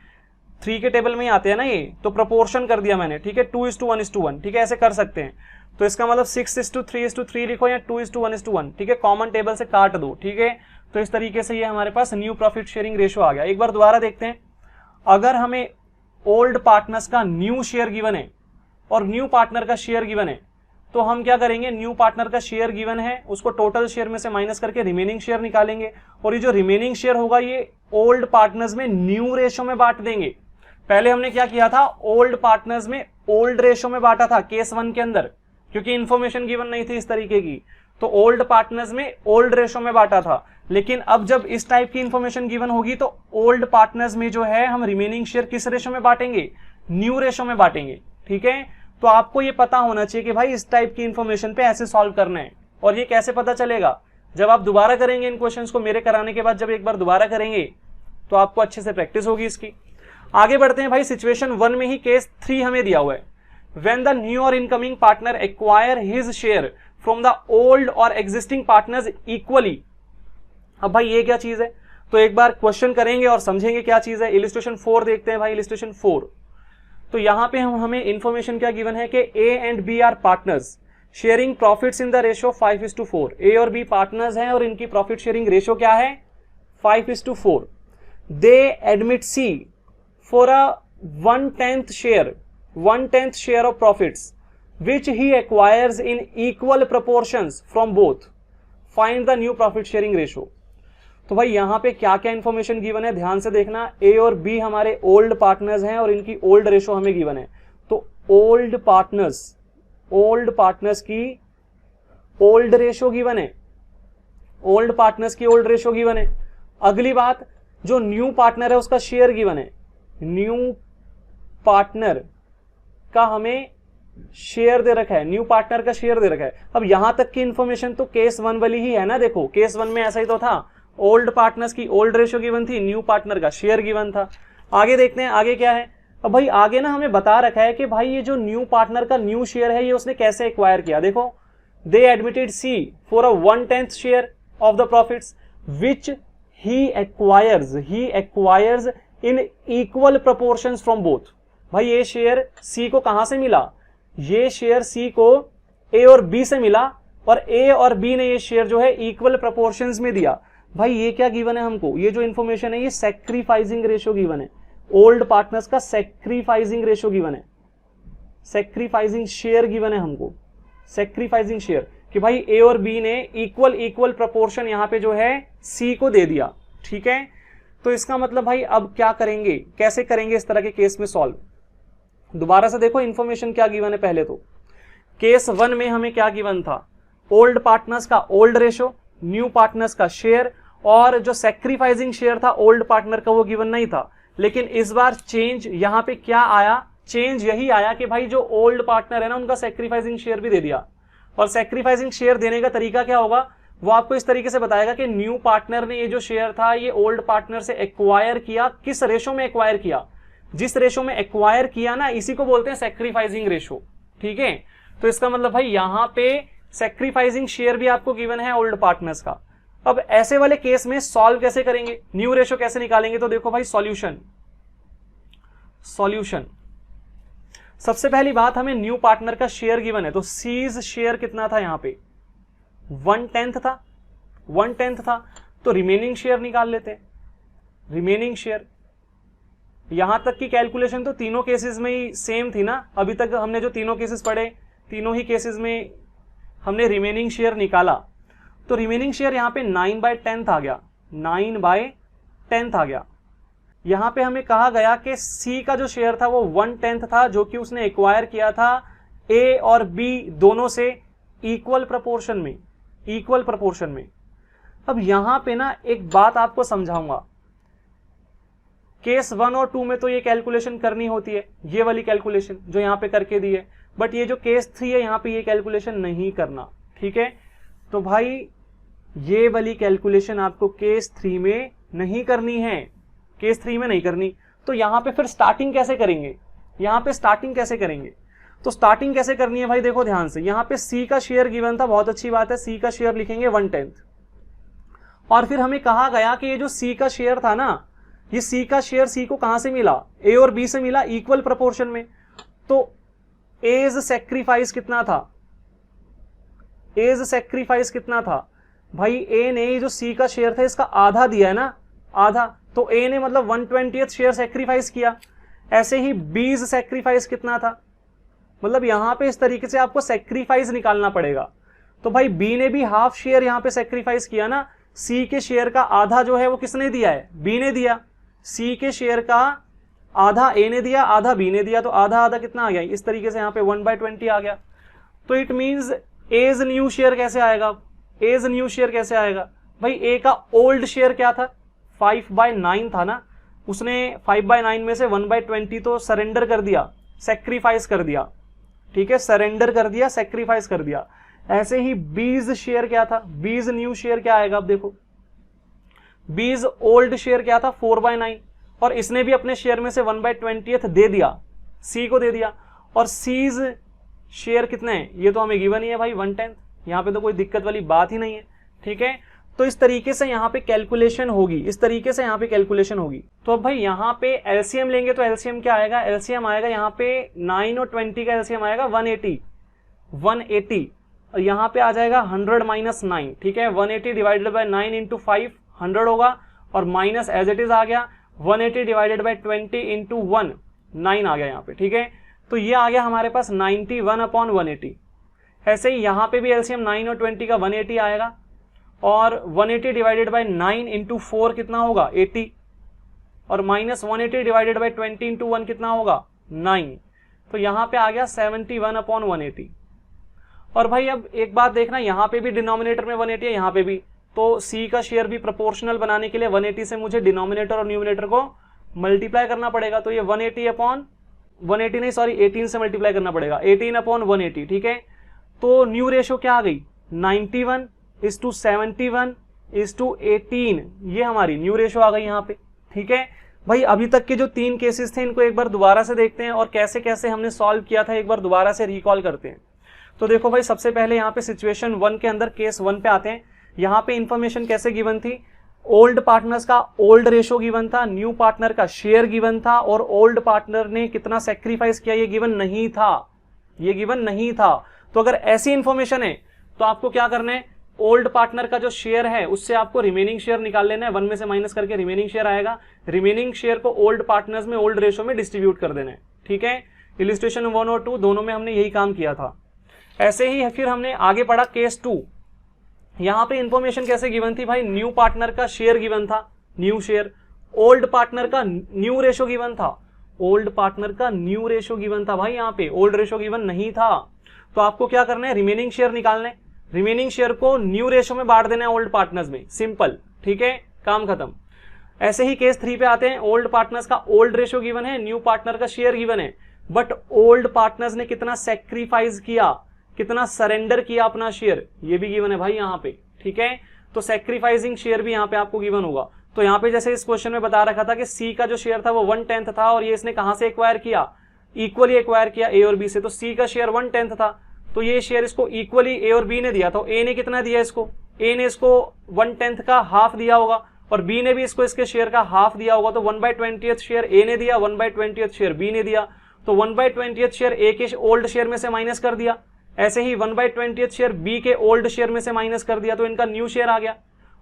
3 के टेबल में ही आते हैं ना ये, तो प्रोपोर्शन कर दिया मैंने, ठीक है, 2:1:1, ठीक है, ऐसे कर सकते हैं। तो इसका मतलब 6:3:3 लिखो या 2:1:1, ठीक है, कॉमन टेबल से काट दो, ठीक है। तो इस तरीके से ये हमारे पास न्यू प्रॉफिट शेयरिंग रेशो आ गया। एक बार दोबारा देखते हैं, अगर हमें ओल्ड पार्टनर्स का न्यू शेयर गिवन है और न्यू पार्टनर का शेयर गिवन है, तो हम क्या करेंगे, न्यू पार्टनर का शेयर गिवन है उसको टोटल शेयर में से माइनस करके रिमेनिंग शेयर निकालेंगे, और ये जो रिमेनिंग शेयर होगा ये ओल्ड पार्टनर्स में न्यू रेशो में बांट देंगे। पहले हमने क्या किया था, ओल्ड पार्टनर्स में ओल्ड रेशो में बांटा था केस 1 के अंदर, क्योंकि इंफॉर्मेशन गिवन नहीं थी इस तरीके की, तो ओल्ड पार्टनर्स में ओल्ड रेशो में बांटा था। लेकिन अब जब इस टाइप की इंफॉर्मेशन गिवन होगी तो ओल्ड पार्टनर्स में जो है हम रिमेनिंग शेयर किस रेशो में बांटेंगे, न्यू रेशो में बांटेंगे, ठीक है। तो आपको ये पता होना चाहिए कि भाई इस टाइप की इंफॉर्मेशन पे ऐसे सॉल्व करना है। और ये कैसे पता चलेगा, जब आप दोबारा करेंगे इन क्वेश्चंस को, मेरे कराने के बाद जब एक बार दोबारा करेंगे तो आपको अच्छे से प्रैक्टिस होगी इसकी। आगे बढ़ते हैं भाई, सिचुएशन 1 में ही केस 3 हमें दिया हुआ है, when the new or incoming partner acquire his share from the old और एग्जिस्टिंग पार्टनर्स इक्वली। अब भाई ये क्या चीज है, तो एक बार क्वेश्चन करेंगे और समझेंगे क्या चीज है। इलिस्ट्रेशन 4 देखते हैं भाई, इलिस्ट्रेशन 4। तो यहां पे हमें इंफॉर्मेशन क्या गिवन है कि A and B are partners sharing profits in the ratio 5:4। A और बी पार्टनर्स हैं और इनकी प्रॉफिट शेयरिंग रेशो क्या है 5:4। They admit C for a 1/10 share of profits which he acquires in equal proportions from both. Find the new profit sharing ratio. तो भाई यहां पे क्या क्या इंफॉर्मेशन गिवन है ध्यान से देखना। ए और बी हमारे ओल्ड पार्टनर्स हैं और इनकी ओल्ड रेशो हमें गिवन है, तो ओल्ड पार्टनर्स की ओल्ड रेशो गिवन है, ओल्ड पार्टनर्स की ओल्ड रेशो गिवन है। अगली बात, जो न्यू पार्टनर है उसका शेयर गिवन है, न्यू पार्टनर का हमें शेयर दे रखा है, न्यू पार्टनर का शेयर दे रखा है। अब यहां तक की इंफॉर्मेशन तो केस 1 वाली ही है ना, देखो केस 1 में ऐसा ही तो था, ओल्ड पार्टनर्स की ओल्ड रेशियो गिवन थी, न्यू पार्टनर का शेयर गिवन था। आगे देखते हैं आगे क्या है। अब भाई आगे ना हमें बता रखा है कि भाई ये जो न्यू पार्टनर का न्यू शेयर है ये उसने कैसे एक्वायर किया। देखो, they admitted C for a 1/10 share of the profits which he acquires in equal proportions from both. भाई ये शेयर सी को कहां से मिला, ये शेयर सी को ए और बी से मिला, और ए और बी ने ये शेयर जो है इक्वल प्रोपोर्शंस में दिया। भाई ये क्या गिवन है हमको, ये जो इंफॉर्मेशन है ये सैक्रिफाइसिंग रेशियो गिवन है, ओल्ड पार्टनर्स का सैक्रिफाइसिंग रेशियो गिवन है, सैक्रिफाइसिंग शेयर गिवन है हमको, सैक्रिफाइसिंग शेयर, कि भाई ए और बी ने इक्वल प्रोपोर्शन यहां पे जो है सी को दे दिया, ठीक है। तो इसका मतलब भाई अब क्या करेंगे, कैसे करेंगे इस तरह के केस में सॉल्व। दोबारा से देखो इंफॉर्मेशन क्या गिवन है। पहले तो केस 1 में हमें क्या गिवन था, ओल्ड पार्टनर्स का ओल्ड रेशो, न्यू पार्टनर्स का शेयर, और जो सैक्रिफाइसिंग शेयर था ओल्ड पार्टनर का वो गिवन नहीं था। लेकिन इस बार चेंज यहां पे क्या आया, चेंज यही आया कि भाई जो ओल्ड पार्टनर है ना उनका सैक्रिफाइसिंग शेयर भी दे दिया। और सैक्रिफाइसिंग शेयर देने का तरीका क्या होगा, वो आपको इस तरीके से बताएगा कि न्यू पार्टनर ने ये जो शेयर था ये ओल्ड पार्टनर से एक्वायर किया, किस रेशो में एक्वायर किया। जिस रेशो में एक्वायर किया ना, इसी को बोलते हैं सैक्रिफाइसिंग रेशो। ठीक है, तो इसका मतलब भाई यहां पे सैक्रिफाइसिंग शेयर भी आपको गिवन है ओल्ड पार्टनर्स का। अब ऐसे वाले केस में सॉल्व कैसे करेंगे, न्यू रेशो कैसे निकालेंगे, तो देखो भाई सॉल्यूशन सबसे पहली बात, हमें न्यू पार्टनर का शेयर गिवन है, तो सीज शेयर कितना था, यहां पे 1/10 था, तो रिमेनिंग शेयर निकाल लेते हैं। रिमेनिंग शेयर, यहां तक की कैलकुलेशन तो तीनों केसेस में ही सेम थी ना, अभी तक हमने जो तीनों केसेस पढ़े, तीनों ही केसेस में हमने रिमेनिंग शेयर निकाला। तो रिमेनिंग शेयर यहां पे 9/10 आ गया, 9/10 आ गया। यहां पे हमें कहा गया कि सी का जो शेयर था वो 1/10 था, जो कि उसने एक्वायर किया था ए और बी दोनों से इक्वल प्रपोर्शन में। अब यहां पे ना एक बात आपको समझाऊंगा, केस 1 और 2 में तो ये कैलकुलेशन करनी होती है, ये वाली कैलकुलेशन जो यहां पे करके दी है, बट ये जो केस 3 है यहां पे ये कैलकुलेशन नहीं करना। ठीक है, तो भाई ये वाली कैलकुलेशन आपको केस 3 में नहीं करनी है, केस 3 में नहीं करनी। तो यहां पे फिर स्टार्टिंग कैसे करेंगे, तो स्टार्टिंग कैसे करनी है भाई, देखो ध्यान से, यहां पे सी का शेयर गिवन था, बहुत अच्छी बात है, सी का शेयर लिखेंगे 1/10, और फिर हमें कहा गया कि ये जो सी का शेयर था ना, ये सी का शेयर सी को कहां से मिला, ए और बी से मिला इक्वल प्रपोर्शन में। तो एज सैक्रिफाइस कितना था भाई, ए ने जो सी का शेयर था इसका आधा दिया है ना, आधा, तो ए ने मतलब 1/20 शेयर सैक्रिफाइस किया। ऐसे ही बीज सैक्रिफाइस कितना था, मतलब यहां पे इस तरीके से आपको सैक्रिफाइस निकालना पड़ेगा। तो भाई बी ने भी हाफ शेयर यहां पे सैक्रिफाइस किया ना, सी के शेयर का आधा जो है वो किसने दिया है, बी ने दिया। सी के शेयर का आधा ए ने दिया, आधा बी ने दिया, तो आधा आधा कितना आ गया, इस तरीके से यहां पे 1/20 आ गया। तो it means as new share कैसे आएगा, भाई ए का ओल्ड शेयर क्या था, 5/9 था ना, उसने 5/9 में से 1/20 तो सरेंडर कर दिया, सैक्रिफाइस कर दिया। ठीक है, सरेंडर कर दिया, सैक्रिफाइस कर दिया। ऐसे ही बीज शेयर क्या था, बीज न्यू शेयर क्या आएगा, अब देखो बीज ओल्ड शेयर क्या था 4/9, और इसने भी अपने शेयर में से 1/20 दे दिया, सी को दे दिया। और सीज शेयर कितने हैं, ये तो हमें गिवन ही है भाई 1/10, यहां पे तो कोई दिक्कत वाली बात ही नहीं है। ठीक है, तो इस तरीके से यहां पे कैलकुलेशन होगी, तो अब भाई यहां पे एलसीएम लेंगे, तो एलसीएम क्या आएगा, एलसीएम आएगा यहां पे 9 और 20 का एलसीएम आएगा 180, और यहां पे आ जाएगा 100 - 9। ठीक है, 180 डिवाइडेड बाय 9 इंटू 5 100 होगा, और माइनस एज इट इज आ गया 180 डिवाइडेड बाय 20 इंटू 1 9 आ गया यहाँ पे। ठीक है, तो ये आ गया हमारे पास 91/180। ऐसे ही यहाँ पे भी एलसीएम 9 और 20 का 180 आएगा, और 180 डिवाइडेड बाय 9 इंटू 4 कितना होगा 80, और माइनस 180 डिवाइडेड बाय 20 इंटू 1 कितना होगा 9, तो यहाँ पे आ गया 71/180। और भाई अब एक बात देखना, यहाँ पे भी डिनोमिनेटर में 180 है, यहाँ पे भी, तो सी का शेयर भी प्रोपोर्शनल बनाने के लिए 180 से मुझे डिनोमिनेटर और न्यूमिनेटर को मल्टीप्लाई करना पड़ेगा, तो ये 18 से मल्टीप्लाई करना पड़ेगा, 18/180। ठीक है, तो न्यू रेशो क्या आ गई 91:71:18, ये हमारी न्यू रेशो आ गई यहाँ पे। ठीक है भाई, अभी तक के जो 3 केसेस थे इनको एक बार दोबारा से देखते हैं, और कैसे कैसे हमने सॉल्व किया था एक बार दोबारा से रिकॉल करते हैं। तो देखो भाई, सबसे पहले यहाँ पे सिचुएशन 1 के अंदर केस 1 पे आते हैं। यहाँ पे इंफॉर्मेशन कैसे गिवन थी, ओल्ड पार्टनर्स का ओल्ड रेशो गिवन था, न्यू पार्टनर का शेयर गिवन था, और ओल्ड पार्टनर ने कितना सैक्रिफाइस किया ये गिवन नहीं था। तो अगर ऐसी इंफॉर्मेशन है तो आपको क्या करना है, ओल्ड पार्टनर का जो शेयर है उससे आपको रिमेनिंग शेयर निकाल लेना है, 1 में से माइनस करके रिमेनिंग शेयर आएगा, रिमेनिंग शेयर को ओल्ड पार्टनर्स में ओल्ड रेशो में डिस्ट्रीब्यूट कर देना है। ठीक है, इलिस्ट्रेशन 1 और 2 दोनों में हमने यही काम किया था। ऐसे ही फिर हमने आगे पढ़ा केस 2। यहां पे इंफॉर्मेशन कैसे गिवन थी भाई, न्यू पार्टनर का शेयर गिवन था, न्यू शेयर, ओल्ड पार्टनर का न्यू रेशो गिवन था, भाई यहाँ पे ओल्ड रेशो गिवन नहीं था। तो आपको क्या करना है, रिमेनिंग शेयर निकालना है, रिमेनिंग शेयर को न्यू रेशो में बांट देना है ओल्ड पार्टनर्स में, सिंपल। ठीक है, काम खत्म। ऐसे ही केस 3 पे आते हैं, ओल्ड पार्टनर्स का ओल्ड रेशो गिवन है, न्यू पार्टनर का शेयर गिवन है, बट ओल्ड पार्टनर्स ने कितना सैक्रिफाइस किया, कितना सरेंडर किया अपना शेयर, ये भी गिवन है भाई यहाँ पे। ठीक है, तो सैक्रिफाइसिंग शेयर भी यहाँ पे आपको गिवन होगा। तो यहाँ पे जैसे इस क्वेश्चन में बता रखा था कि सी का जो शेयर था वो 1/10 था, और ये इसने कहां से एक्वायर किया, इक्वली एक्वायर किया ए और बी से। तो सी का शेयर 1/10 था, तो ये शेयर इसको इक्वली ए और बी ने दिया। तो ए ने कितना दिया इसको, ए ने इसको 1/10 का हाफ दिया होगा, और बी ने भी इसको इसके शेयर का हाफ दिया होगा। तो 1/20 शेयर ए ने दिया, 1/20 शेयर बी ने दिया। तो 1/20 शेयर ए के ओल्ड शेयर में से माइनस कर दिया, ऐसे ही 1/20 शेयर बी के ओल्ड शेयर में से माइनस कर दिया, तो इनका न्यू शेयर आ गया।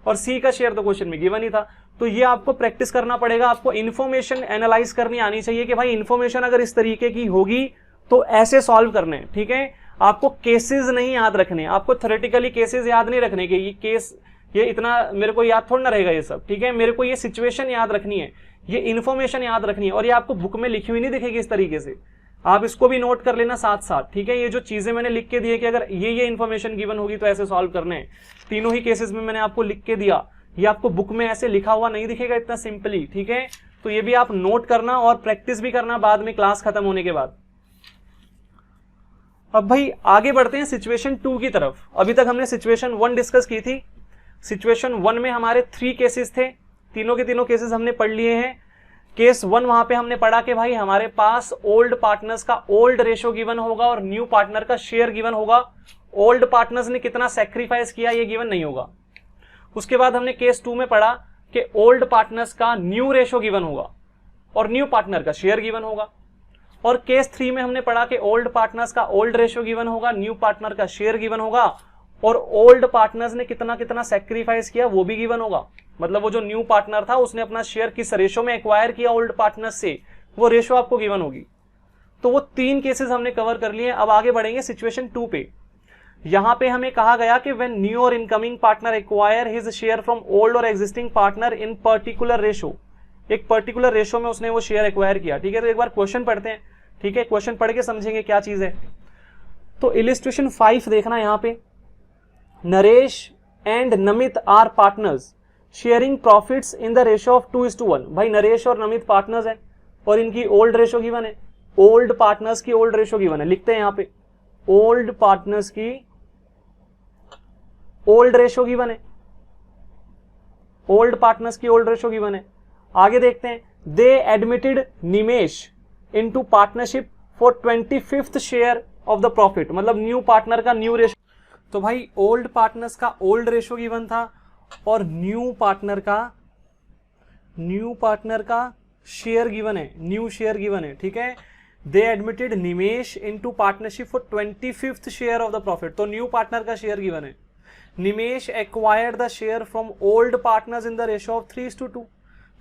और सी का शेयर तो क्वेश्चन में गिवन ही था। तो ये आपको प्रैक्टिस करना पड़ेगा, आपको इन्फॉर्मेशन एनालाइज करनी आनी चाहिए कि भाई इन्फॉर्मेशन अगर इस तरीके की होगी तो ऐसे सॉल्व करने, ठीक है। आपको केसेस नहीं याद रखने, आपको थ्योरेटिकली केसेस याद नहीं रखने के, ये केस ये इतना मेरे को याद थोड़ा ना रहेगा ये सब, ठीक है। मेरे को ये सिचुएशन याद रखनी है, ये इन्फॉर्मेशन याद रखनी है, और ये आपको बुक में लिखी हुई नहीं दिखेगी इस तरीके से। आप इसको भी नोट कर लेना साथ साथ, ठीक है। ये जो चीजें मैंने लिख के दी है कि अगर ये इन्फॉर्मेशन गिवन होगी तो ऐसे सॉल्व करने हैं, तीनों ही केसेस में मैंने आपको लिख के दिया। ये आपको बुक में ऐसे लिखा हुआ नहीं दिखेगा इतना सिंपली, ठीक है। तो ये भी आप नोट करना और प्रैक्टिस भी करना बाद में क्लास खत्म होने के बाद। अब भाई आगे बढ़ते हैं सिचुएशन 2 की तरफ। अभी तक हमने सिचुएशन 1 डिस्कस की थी। सिचुएशन 1 में हमारे 3 केसेस थे, तीनों के तीनों केसेस हमने पढ़ लिए हैं। केस 1 वहां पे हमने पढ़ा कि भाई हमारे पास ओल्ड पार्टनर्स का ओल्ड रेशो गिवन होगा और न्यू पार्टनर का शेयर गिवन होगा। ओल्ड पार्टनर्स ने कितना सैक्रिफाइस किया ये गिवन नहीं होगा। उसके बाद हमने केस 2 में पढ़ा कि ओल्ड पार्टनर्स का न्यू रेशो गिवन होगा और न्यू पार्टनर का शेयर गिवन होगा। और केस 3 में हमने पढ़ा कि ओल्ड पार्टनर्स का ओल्ड रेशो गिवन होगा, न्यू पार्टनर का शेयर गिवन होगा, और ओल्ड पार्टनर्स ने कितना कितना सैक्रिफाइस किया वो भी गिवन होगा। मतलब वो जो न्यू पार्टनर था उसने अपना शेयर किस रेशो में एक्वायर किया ओल्ड पार्टनर से, वो रेशो आपको गिवन होगी। तो वो 3 केसेस हमने कवर कर लिए। अब आगे बढ़ेंगे सिचुएशन 2 पे। यहां पे हमें कहा गया कि when new or incoming partner acquire his share from old और existing partner in particular ratio, एक पर्टिकुलर रेशो में उसने वो शेयर एक्वायर किया, ठीक है। तो एक बार क्वेश्चन पढ़ते हैं, ठीक है। क्वेश्चन पढ़ के समझेंगे क्या चीज है। तो इलिस्ट्रेशन 5 देखना, यहां पे Naresh and Namit are partners sharing profits in the ratio of 2:1। भाई नरेश और नमित पार्टनर्स है और इनकी ओल्ड रेशो गिवन है, ओल्ड पार्टनर्स की ओल्ड रेशो गिवन है। लिखते हैं यहां पे ओल्ड पार्टनर्स की ओल्ड रेशो गिवन है, ओल्ड पार्टनर्स की ओल्ड रेशो गिवन है। आगे देखते हैं, they admitted Nimesh into partnership for 25th share of the profit. मतलब न्यू पार्टनर का न्यू रेशो। तो भाई ओल्ड पार्टनर्स का ओल्ड रेशो गिवन था और न्यू पार्टनर का शेयर गिवन है, न्यू शेयर गिवन है, ठीक है। They admitted Nimesh into partnership for 25th share of the profit. तो न्यू पार्टनर का शेयर गिवन है। Nimesh acquired the share from old partners in the ratio of 3:2।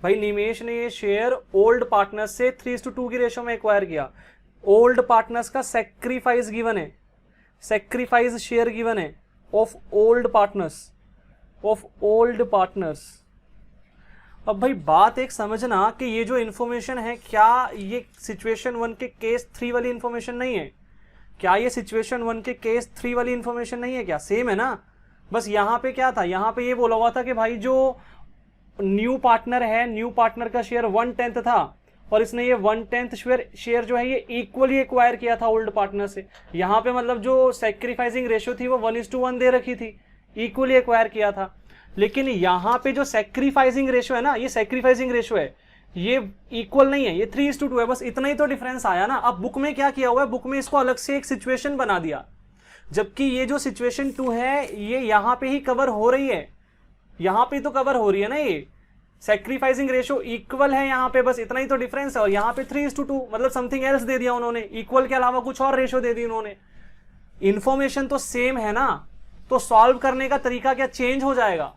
भाई निमेश ने ये शेयर ओल्ड पार्टनर्स से 3:2 की रेशो में एक्वायर किया। ओल्ड पार्टनर्स का सैक्रिफाइस गिवन है, सैक्रिफाइस शेयर गिवन है ऑफ ओल्ड पार्टनर्स। अब भाई बात एक समझना कि ये जो इंफॉर्मेशन है क्या ये सिचुएशन 1 के केस 3 वाली इंफॉर्मेशन नहीं है? क्या ये सिचुएशन 1 के केस 3 वाली इंफॉर्मेशन नहीं है? क्या सेम है ना? बस यहां पे क्या था, यहां पे ये बोला हुआ था कि भाई जो न्यू पार्टनर है, न्यू पार्टनर का शेयर 1/10 था और इसने ये 1/10 शेयर जो है ये इक्वली एक्वायर किया था ओल्ड पार्टनर से। यहां पे मतलब जो सैक्रिफाइसिंग रेशियो थी वो 1:1 दे रखी थी, इक्वली एक्वायर किया था। लेकिन यहां पे जो सैक्रिफाइसिंग रेशियो है ना, ये सैक्रिफाइसिंग रेशियो है, ये इक्वल नहीं है, ये 3:2 है। बस इतना ही तो डिफरेंस आया ना। अब बुक में क्या किया हुआ है, बुक में इसको अलग से एक सिचुएशन बना दिया, जबकि ये जो सिचुएशन 2 है ये यहां पे ही कवर हो रही है, यहां पे तो कवर हो रही है ना। ये सैक्रिफाइसिंग रेशियो इक्वल है यहां पे, बस इतना ही तो डिफरेंस है। और यहां पे 3:2 मतलब समथिंग एल्स दे दिया उन्होंने, इक्वल के अलावा कुछ और रेशियो दे दी उन्होंने। इंफॉर्मेशन तो सेम है ना, तो सॉल्व करने का तरीका क्या चेंज हो जाएगा?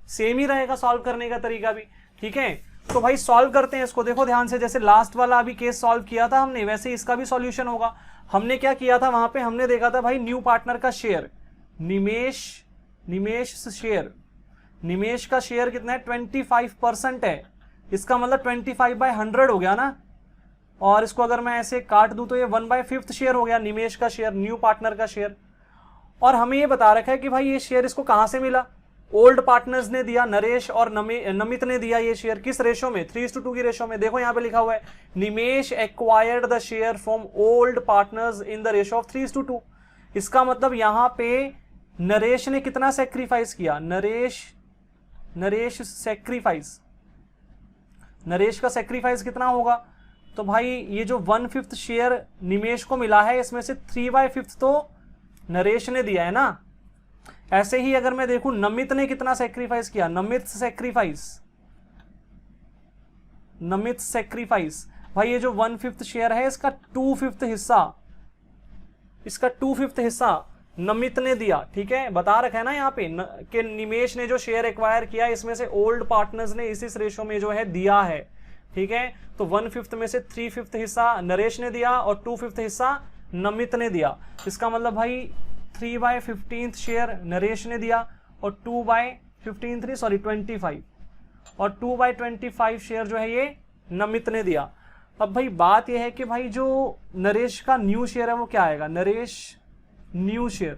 सेम ही रहेगा सॉल्व करने का तरीका भी, ठीक है। तो भाई सॉल्व करते हैं इसको। देखो ध्यान से, जैसे लास्ट वाला अभी केस सॉल्व किया था हमने, वैसे इसका भी सॉल्यूशन होगा। हमने क्या किया था वहां पे, हमने देखा था भाई न्यू पार्टनर का शेयर, निमेश का शेयर कितना है, 25% है। इसका मतलब 25/100 हो गया ना। और इसको अगर मैं ऐसे काट दूं तो ये 1/5 शेयर हो गया निमेश का शेयर, न्यू पार्टनर का शेयर। और हमें ये बता रखा है कि भाई ये शेयर इसको कहां से मिला, ओल्ड पार्टनर्स ने दिया, नरेश और नमित ने दिया ये शेयर। किस रेशो में, 3:2 की रेशो में। देखो यहां पे लिखा हुआ है Nimesh acquired the share from old partners in the ratio of 3:2। इसका मतलब यहां पे नरेश ने कितना सैक्रिफाइस किया, नरेश सेक्रीफाइस, नरेश का सेक्रीफाइस कितना होगा? तो भाई ये जो 1/5 शेयर निमेश को मिला है, इसमें से 3/5 तो नरेश ने दिया है ना। ऐसे ही अगर मैं देखूं नमित ने कितना सेक्रीफाइस किया, नमित सेक्रीफाइस भाई ये जो 1/5 शेयर है इसका 2/5 हिस्सा नमित ने दिया। ठीक है, बता रखा है ना यहाँ पे कि निमेश ने जो शेयर एक्वायर किया इसमें से ओल्ड पार्टनर्स ने इस रेशो में जो है दिया है। ठीक है, तो 1/5 में से 3/5 हिस्सा नरेश ने दिया और 2/5 हिस्सा नमित ने दिया। इसका मतलब भाई 3/15 शेयर नरेश ने दिया और 25 और 2/25 शेयर जो है ये नमित ने दिया। अब भाई बात यह है कि भाई जो नरेश का न्यू शेयर है वो क्या आएगा, नरेश न्यू शेयर।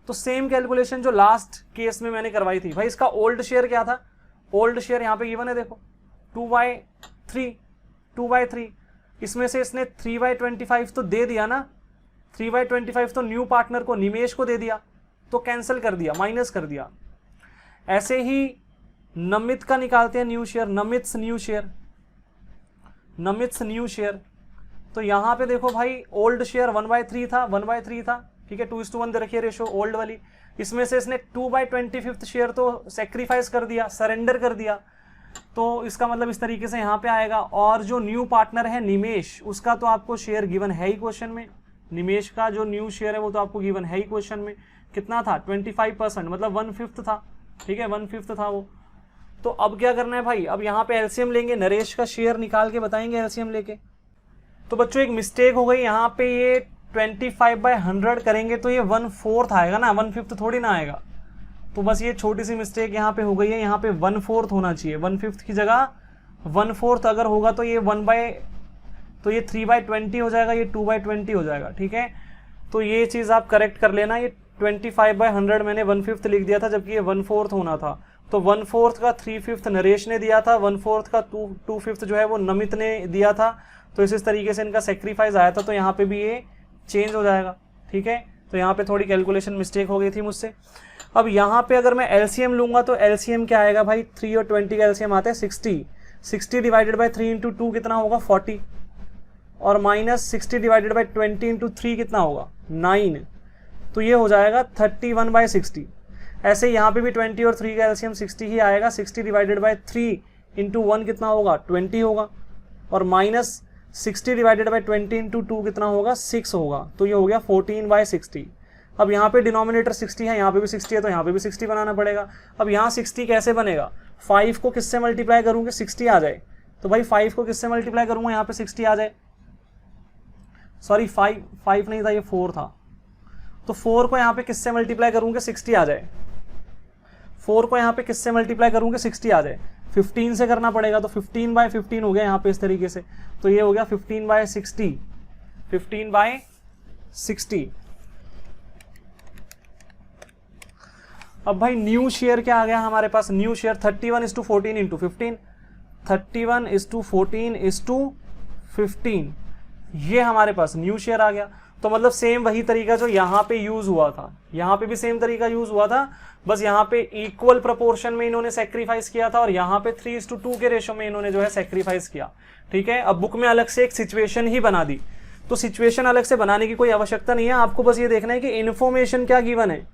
तो सेम कैलकुलेशन जो लास्ट केस में मैंने करवाई थी भाई, इसका ओल्ड शेयर क्या था, ओल्ड शेयर यहाँ पे गिवन है देखो 2/3, इसमें से इसने 3/25 तो दे दिया ना, 3/25 तो न्यू पार्टनर को निमेश को दे दिया, तो कैंसिल कर दिया, माइनस कर दिया। ऐसे ही नमित का निकालते हैं न्यू शेयर, नमित्स न्यू शेयर। तो यहाँ पे देखो भाई ओल्ड शेयर 1/3 था, ठीक है, 2:1 दे रखिए रेशो ओल्ड वाली। इसमें से इसने 2/25 शेयर तो सेक्रीफाइस कर दिया, सरेंडर कर दिया, तो इसका मतलब इस तरीके से यहाँ पे आएगा। और जो न्यू पार्टनर है निमेश, उसका तो आपको शेयर गिवन है ही क्वेश्चन में, निमेश का जो न्यू शेयर है वो तो आपको गिवन है ही क्वेश्चन में। कितना था, 25%, मतलब 1/5 था। ठीक है, 1/5 था वो। तो अब क्या करना है भाई, अब यहाँ पे एलसीएम लेंगे, नरेश का शेयर निकाल के बताएंगे एलसीएम लेके। तो बच्चों एक मिस्टेक हो गई, यहाँ पे ये 25/100 करेंगे तो ये 1/4 आएगा ना, 1/5 थोड़ी ना आएगा। तो बस ये छोटी सी मिस्टेक यहाँ पे हो गई है, यहाँ पे 1/4 होना चाहिए, 1/5 की जगह 1/4 अगर होगा तो ये 3/20 हो जाएगा, ये 2/20 हो जाएगा। ठीक है, तो ये चीज़ आप करेक्ट कर लेना, ये 25/100 मैंने 1/5 लिख दिया था जबकि ये 1/4 होना था। तो 1/4 का 3/5 नरेश ने दिया था, 1/4 का 2/5 जो है वो नमित ने दिया था। तो इस तरीके से इनका सेक्रीफाइस आया था, तो यहाँ पे भी ये चेंज हो जाएगा। ठीक है, तो यहाँ पे थोड़ी कैलकुलेशन मिस्टेक हो गई थी मुझसे। अब यहाँ पे अगर मैं एलसीएम लूंगा तो एलसीएम क्या आएगा भाई, 3 और 20 का एलसीएम आता है 60 डिवाइडेड बाई 3 × 2 कितना होगा 40, और माइनस 60 डिवाइडेड बाई 20 × 3 कितना होगा 9, तो ये हो जाएगा 31/60। ऐसे यहाँ पे भी 20 और 3 का एलसीएम 60 ही आएगा, 60 डिवाइडेड बाई 3 × 1 कितना होगा 20 होगा, और माइनस 60 डिवाइडेड बाई 20 × 2 कितना होगा 6 होगा, तो ये हो गया 14/60। अब यहाँ पे डिनोमिनेटर 60 है, यहाँ पे भी 60 है, तो यहाँ पे भी 60 बनाना पड़ेगा। अब यहाँ 60 कैसे बनेगा, 5 को किससे मल्टीप्लाई करूँगा 60 आ जाए, तो भाई 5 को किससे मल्टीप्लाई करूँगा यहाँ पे 60 आ जाए, सॉरी 5 नहीं था, ये 4 था, तो 4 को यहाँ पे किससे मल्टीप्लाई करूँगा 60 आ जाए, 4 को यहाँ पे किससे मल्टीप्लाई करूँगा 60 आ जाए, 15 से करना पड़ेगा, तो 15/15 हो गया यहाँ पे इस तरीके से, तो ये हो गया 15/60। अब भाई न्यू शेयर क्या आ गया हमारे पास, न्यू शेयर 31:14 × 15, 31:14 ये हमारे पास न्यू शेयर आ गया। तो मतलब सेम वही तरीका जो यहाँ पे यूज हुआ था, यहाँ पे भी सेम तरीका यूज हुआ था, बस यहाँ पे इक्वल प्रोपोर्शन में इन्होंने सेक्रीफाइस किया था और यहाँ पे 3:2 के रेशो में इन्होंने जो है सेक्रीफाइस किया। ठीक है, अब बुक में अलग से एक सिचुएशन ही बना दी, तो सिचुएशन अलग से बनाने की कोई आवश्यकता नहीं है, आपको बस ये देखना है कि इन्फॉर्मेशन क्या गिवन है।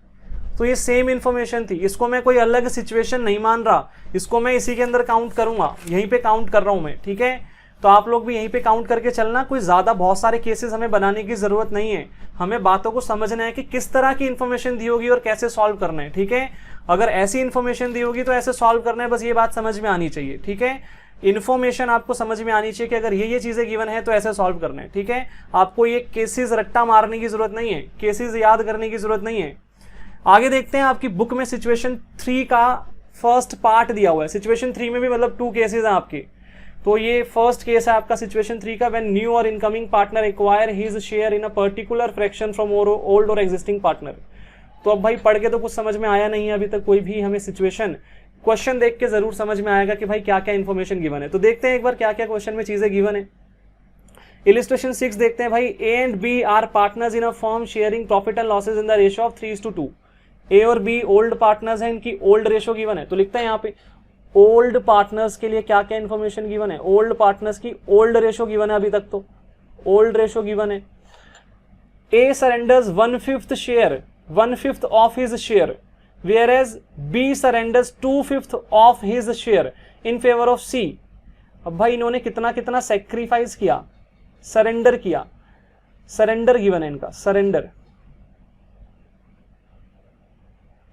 तो ये सेम इन्फॉर्मेशन थी, इसको मैं कोई अलग सिचुएशन नहीं मान रहा, इसको मैं इसी के अंदर काउंट करूंगा, यहीं पे काउंट कर रहा हूं मैं। ठीक है, तो आप लोग भी यहीं पे काउंट करके चलना, कोई ज्यादा बहुत सारे केसेस हमें बनाने की जरूरत नहीं है, हमें बातों को समझना है कि किस तरह की इन्फॉर्मेशन दी होगी और कैसे सॉल्व करना है। ठीक है, अगर ऐसी इन्फॉर्मेशन दी होगी तो ऐसे सॉल्व करना है, बस ये बात समझ में आनी चाहिए। ठीक है, इन्फॉर्मेशन आपको समझ में आनी चाहिए कि अगर ये चीजें गिवन है तो ऐसे सॉल्व करना है। ठीक है, आपको ये केसेस रट्टा मारने की जरूरत नहीं है, केसेस याद करने की जरूरत नहीं है। आगे देखते हैं, आपकी बुक में सिचुएशन 3 का फर्स्ट पार्ट दिया हुआ है, सिचुएशन 3 में भी मतलब 2 केसेस हैं आपके। तो ये फर्स्ट केस है आपका सिचुएशन 3 का, when new or incoming partner acquire his share in a particular fraction from old और एग्जिस्टिंग पार्टनर। तो अब भाई पढ़ के तो कुछ समझ में आया नहीं है अभी तक कोई भी, हमें सिचुएशन क्वेश्चन देख के जरूर समझ में आएगा कि भाई क्या क्या इन्फॉर्मेशन गिवन है। तो देखते हैं एक बार क्या क्या क्वेश्चन में चीजें गिवन है। इलिस्ट्रेशन 6 देखते हैं भाई, A and B are partners in a firm sharing profit and losses in the ratio of 3:2। A और बी ओल्ड पार्टनर्स हैं, इनकी ओल्ड रेशो गिवन है, तो लिखते हैं यहाँ पे ओल्ड पार्टनर्स के लिए क्या क्या इन्फॉर्मेशन गिवन है, ओल्ड पार्टनर्स की ओल्ड रेशो गिवन है, अभी तक तो ओल्ड रेशो गिवन है। A surrenders 1/5 share, 1/5 of his share, whereas B surrenders 2/5 of his share in favour of C। अब भाई इन्होंने कितना कितना सेक्रीफाइस किया, सरेंडर किया, सरेंडर गिवन है इनका, सरेंडर,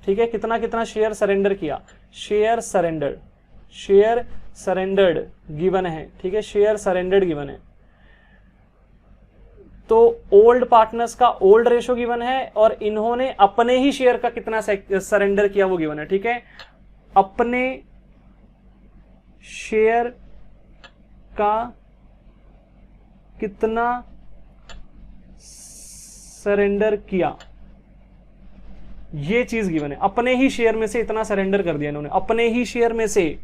ठीक है, कितना कितना शेयर सरेंडर किया, share surrendered, share surrendered given है, ठीक है, शेयर सरेंडर्ड गिवन है। तो ओल्ड पार्टनर्स का ओल्ड रेशो गिवन है और इन्होंने अपने ही शेयर का कितना सरेंडर किया वो गिवन है, ठीक है, अपने शेयर का कितना सरेंडर किया, ये चीज गिवन है, अपने ही शेयर में से इतना सरेंडर कर दिया इन्होंने, अपने ही शेयर में से,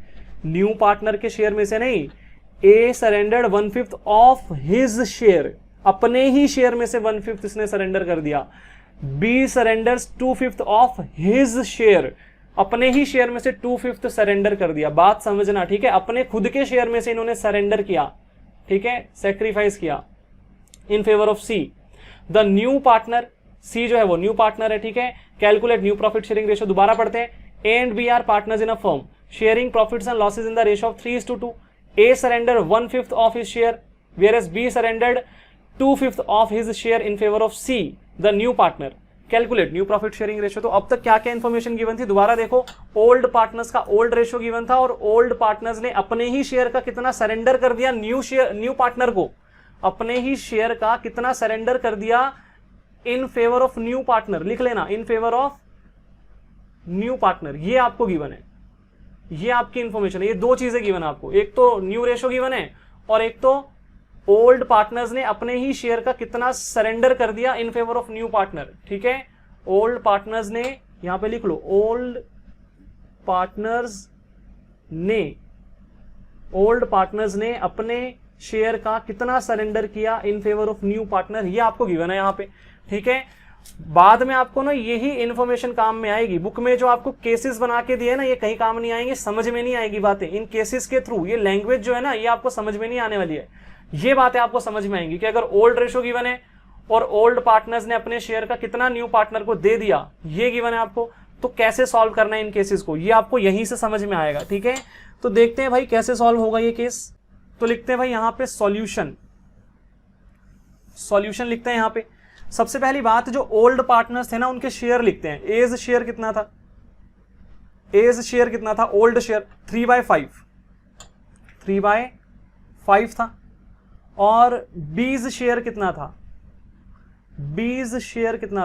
न्यू पार्टनर के शेयर में से नहीं। ए सरेंडर्ड 1/5 ऑफ हिज शेयर, अपने ही शेयर में से 1/5 इसने सरेंडर कर दिया। B surrenders 2/5 of his share, अपने ही शेयर में से 2/5 सरेंडर कर दिया, बात समझना, ठीक है, अपने खुद के शेयर में से इन्होंने सरेंडर किया, ठीक है, सेक्रीफाइस किया in favour of C. The new partner, C जो है वो न्यू पार्टनर है, ठीक है, calculate new profit sharing ratio, दोबारा पढ़ते हैं। A and B are partners in a firm sharing profits and losses in the ratio of 3:2। A surrender 1/5 of his share whereas B surrendered 2/5 of his share in favour of C the new partner. Calculate new profit sharing ratio. तो अब तक क्या क्या information given थी, दोबारा देखो, old partners का old ratio given था और ओल्ड पार्टनर्स ने अपने ही शेयर का कितना सरेंडर कर दिया न्यू पार्टनर को, अपने ही शेयर का कितना सरेंडर कर दिया इन फेवर ऑफ न्यू पार्टनर, लिख लेना, इन फेवर ऑफ न्यू पार्टनर, ये आपको गिवन है, ये आपकी इंफॉर्मेशन है, ये दो चीजें गिवन है आपको, एक तो न्यू रेशियो गिवन है और एक तो ओल्ड पार्टनर्स ने अपने ही शेयर का कितना सरेंडर कर दिया इन फेवर ऑफ न्यू पार्टनर, ठीक है, ओल्ड पार्टनर्स ने, यहां पे लिख लो, ओल्ड पार्टनर्स ने अपने शेयर का कितना सरेंडर किया in favour of new partner, ये आपको गिवन है यहां पे, ठीक है। बाद में आपको ना यही इंफॉर्मेशन काम में आएगी, बुक में जो आपको केसेस बना के दिए ना, ये कहीं काम नहीं आएंगे, समझ में नहीं आएगी बातें इन केसेस के थ्रू, ये लैंग्वेज जो है ना ये आपको समझ में नहीं आने वाली है, ये बातें आपको समझ में आएंगी कि अगर ओल्ड रेशो गिवन है और ओल्ड पार्टनर्स ने अपने शेयर का कितना न्यू पार्टनर को दे दिया, ये गिवन है आपको, तो कैसे सॉल्व करना है इन केसेस को, ये आपको यहीं से समझ में आएगा, ठीक है। तो देखते हैं भाई कैसे सॉल्व होगा ये केस। तो लिखते हैं भाई यहां पे सॉल्यूशन लिखते हैं यहां पे। सबसे पहली बात, जो ओल्ड पार्टनर्स थे ना उनके शेयर लिखते हैं। एज शेयर कितना था, ओल्ड शेयर 3/5 था, और बीज शेयर कितना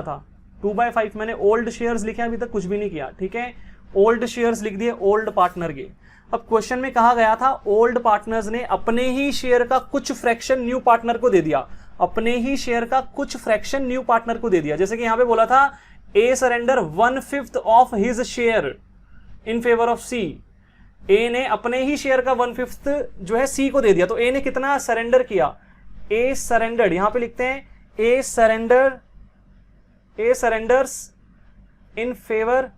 था, 2/5। मैंने ओल्ड शेयर्स लिखे, अभी तक कुछ भी नहीं किया, ठीक है, ओल्ड शेयर्स लिख दिए ओल्ड पार्टनर के। अब क्वेश्चन में कहा गया था ओल्ड पार्टनर्स ने अपने ही शेयर का कुछ फ्रैक्शन न्यू पार्टनर को दे दिया, अपने ही शेयर का कुछ फ्रैक्शन न्यू पार्टनर को दे दिया। जैसे कि यहां पे बोला था A surrender 1/5 of his share in favour of C, A ने अपने ही शेयर का 1/5 जो है सी को दे दिया, तो ए ने कितना सरेंडर किया, ए सरेंडर्ड, यहां पे लिखते हैं ए सरेंडर्स इन फेवर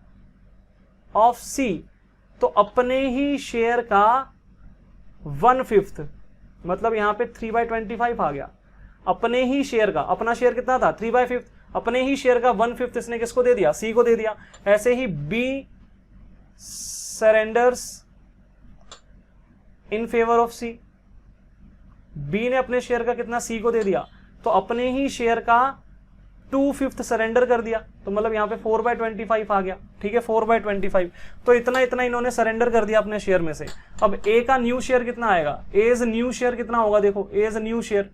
ऑफ सी, तो अपने ही शेयर का 1/5, मतलब यहां पे 3/25 आ गया, अपने ही शेयर का, अपना शेयर कितना था 3/5, अपने ही शेयर का 1/5 इसने किसको दे दिया, सी को दे दिया। ऐसे ही B surrenders in favour of C, B ने अपने शेयर का कितना सी को दे दिया, तो अपने ही शेयर का 2/5 सरेंडर कर दिया, तो मतलब यहां पे 4/25 आ गया, ठीक है, 4/25। तो इतना इन्होंने सरेंडर कर दिया अपने शेयर में से। अब ए का न्यू शेयर कितना आएगा, एज न्यू शेयर कितना होगा, देखो एज न्यू शेयर,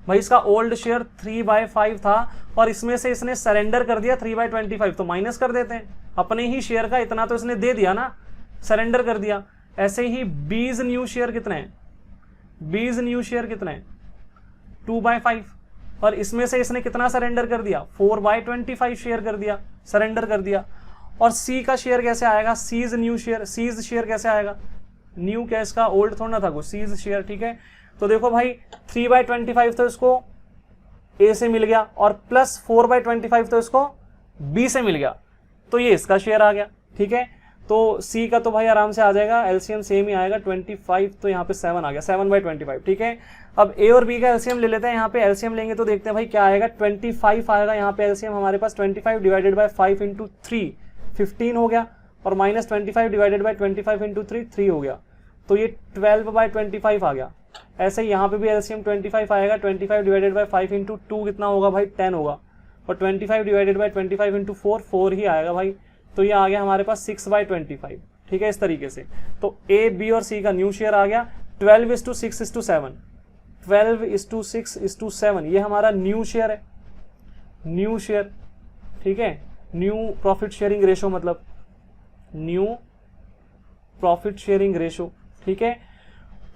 भाई इसका ओल्ड शेयर 3/5 था और इसमें से इसने सरेंडर कर दिया 3/25, तो माइनस कर देते हैं, अपने ही शेयर का इतना तो इसने दे दिया ना, सरेंडर कर दिया। ऐसे ही बीज न्यू शेयर कितने हैं, 2/5, और इसमें से इसने कितना सरेंडर कर दिया, 4/25 शेयर कर दिया, सरेंडर कर दिया। और सी का शेयर कैसे आएगा, सीज शेयर कैसे आएगा, न्यू क्या इसका ओल्ड थोड़ा ना था, सीज शेयर, ठीक है। तो देखो भाई 3/25 तो इसको ए से मिल गया और प्लस 4/25 तो इसको बी से मिल गया, तो ये इसका शेयर आ गया, ठीक है। तो सी का तो भाई आराम से आ जाएगा, एलसीएम सेम ही आएगा 25, तो यहाँ पे 7 आ गया, 7/25, ठीक है। अब ए और बी का एलसीएम ले लेते हैं, यहाँ पे एलसीएम लेंगे तो देखते हैं भाई क्या आएगा, 25 आएगा यहाँ पे एलसीएम हमारे पास, 25 डिवाइडेड बाय 5 इंटू 3 15 हो गया, और माइनस 25 डिवाइडेड बाय 25 इंटू 3 हो गया, तो ये 12/25 आ गया। ऐसे ही यहाँ पे भी एलसीएम 25 आएगा, 25 डिवाइडेड बाय 5 इंटू 2 कितना होगा भाई 10 होगा, और 25 डिवाइडेड बाय 25 इंटू 4 ही आएगा भाई, तो ये आ गया हमारे पास 6/25, ठीक है। इस तरीके से तो ए बी और सी का न्यू शेयर आ गया 12:6:7, 12:6:7 ये हमारा न्यू शेयर है, न्यू शेयर, ठीक है। न्यू प्रॉफिट शेयरिंग रेशो, मतलब न्यू प्रॉफिट शेयरिंग रेशो, ठीक है।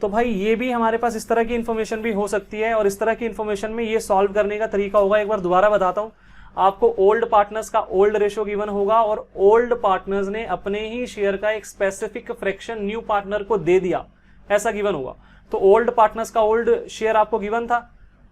तो भाई ये भी हमारे पास इस तरह की इंफॉर्मेशन भी हो सकती है, और इस तरह की इंफॉर्मेशन में ये सॉल्व करने का तरीका होगा, एक बार दोबारा बताता हूं आपको। ओल्ड पार्टनर्स का ओल्ड रेशो गिवन होगा, और ओल्ड पार्टनर्स ने अपने ही शेयर का एक स्पेसिफिक फ्रैक्शन न्यू पार्टनर को दे दिया, ऐसा गिवन होगा। तो ओल्ड पार्टनर्स का ओल्ड शेयर आपको गिवन था,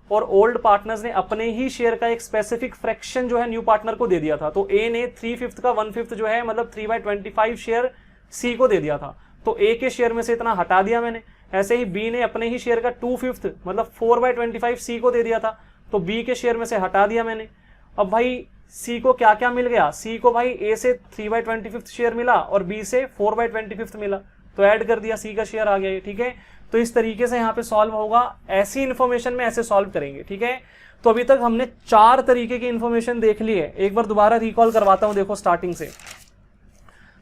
और ओल्ड पार्टनर्स ने अपने ही शेयर का एक स्पेसिफिक फ्रैक्शन जो है न्यू पार्टनर को दे दिया था। तो ए ने 3/5 का 1/5 जो है, मतलब 3/25 शेयर सी को दे दिया था, तो ए के शेयर में से इतना हटा दिया मैंने। ऐसे ही बी ने अपने ही शेयर का 2/5 मतलब 4/25 सी को दे दिया था, तो बी के शेयर में से हटा दिया मैंने। अब भाई सी को क्या क्या मिल गया, सी को भाई ए से 3/25 शेयर मिला, और बी से 4/25 मिला, तो ऐड कर दिया, सी का शेयर आ गया, ठीक है। तो इस तरीके से यहाँ पे सॉल्व होगा, ऐसी इंफॉर्मेशन में ऐसे सॉल्व करेंगे, ठीक है। तो अभी तक हमने 4 तरीके की इंफॉर्मेशन देख ली है, एक बार दोबारा रिकॉल करवाता हूं, देखो स्टार्टिंग से।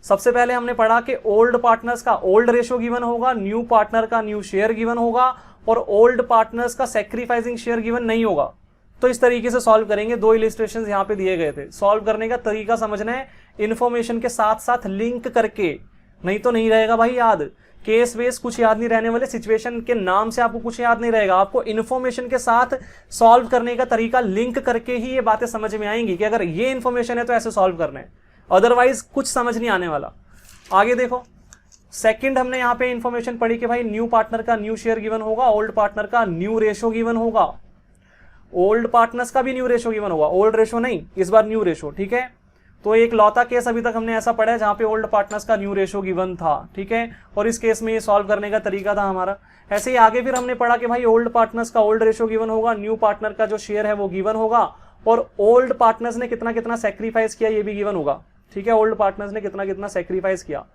सबसे पहले हमने पढ़ा कि ओल्ड पार्टनर्स का ओल्ड रेशो गिवन होगा, न्यू पार्टनर का न्यू शेयर गिवन होगा, और ओल्ड पार्टनर्स का सैक्रिफाइसिंग शेयर गिवन नहीं होगा। तो इस तरीके से सॉल्व करेंगे, 2 इलिस्ट्रेशंस यहाँ पे दिए गए थे। सॉल्व करने का तरीका समझना है, इंफॉर्मेशन के साथ साथ लिंक करके, नहीं तो नहीं रहेगा भाई याद। केस वेस कुछ याद नहीं रहने वाले, सिचुएशन के नाम से आपको कुछ याद नहीं रहेगा, आपको इंफॉर्मेशन के साथ सॉल्व करने का तरीका लिंक करके ही ये बातें समझ में आएंगी कि अगर ये इंफॉर्मेशन है तो ऐसे सॉल्व करना है, अदरवाइज कुछ समझ नहीं आने वाला। आगे देखो, सेकंड हमने यहाँ पे इंफॉर्मेशन पढ़ी कि भाई न्यू पार्टनर का न्यू शेयर गिवन होगा, ओल्ड पार्टनर का न्यू रेशो गिवन होगा, ओल्ड पार्टनर्स का भी न्यू रेशो गिवन होगा, ओल्ड रेशो नहीं, इस बार न्यू रेशो, ठीक है। तो एक लौता केस अभी तक हमने ऐसा पढ़ा है जहां पे ओल्ड पार्टनर्स का न्यू रेशो गिवन था, ठीक है, और इस केस में ये सॉल्व करने का तरीका था हमारा। ऐसे ही आगे फिर हमने पढ़ा कि भाई ओल्ड पार्टनर्स का ओल्ड रेशो गिवन होगा, न्यू पार्टनर का जो शेयर है वो गिवन होगा, और ओल्ड पार्टनर्स ने कितना कितना सैक्रिफाइस किया ये भी गिवन होगा, ठीक है। ओल्ड पार्टनर्स ने कितना कितना सैक्रिफाइस किया,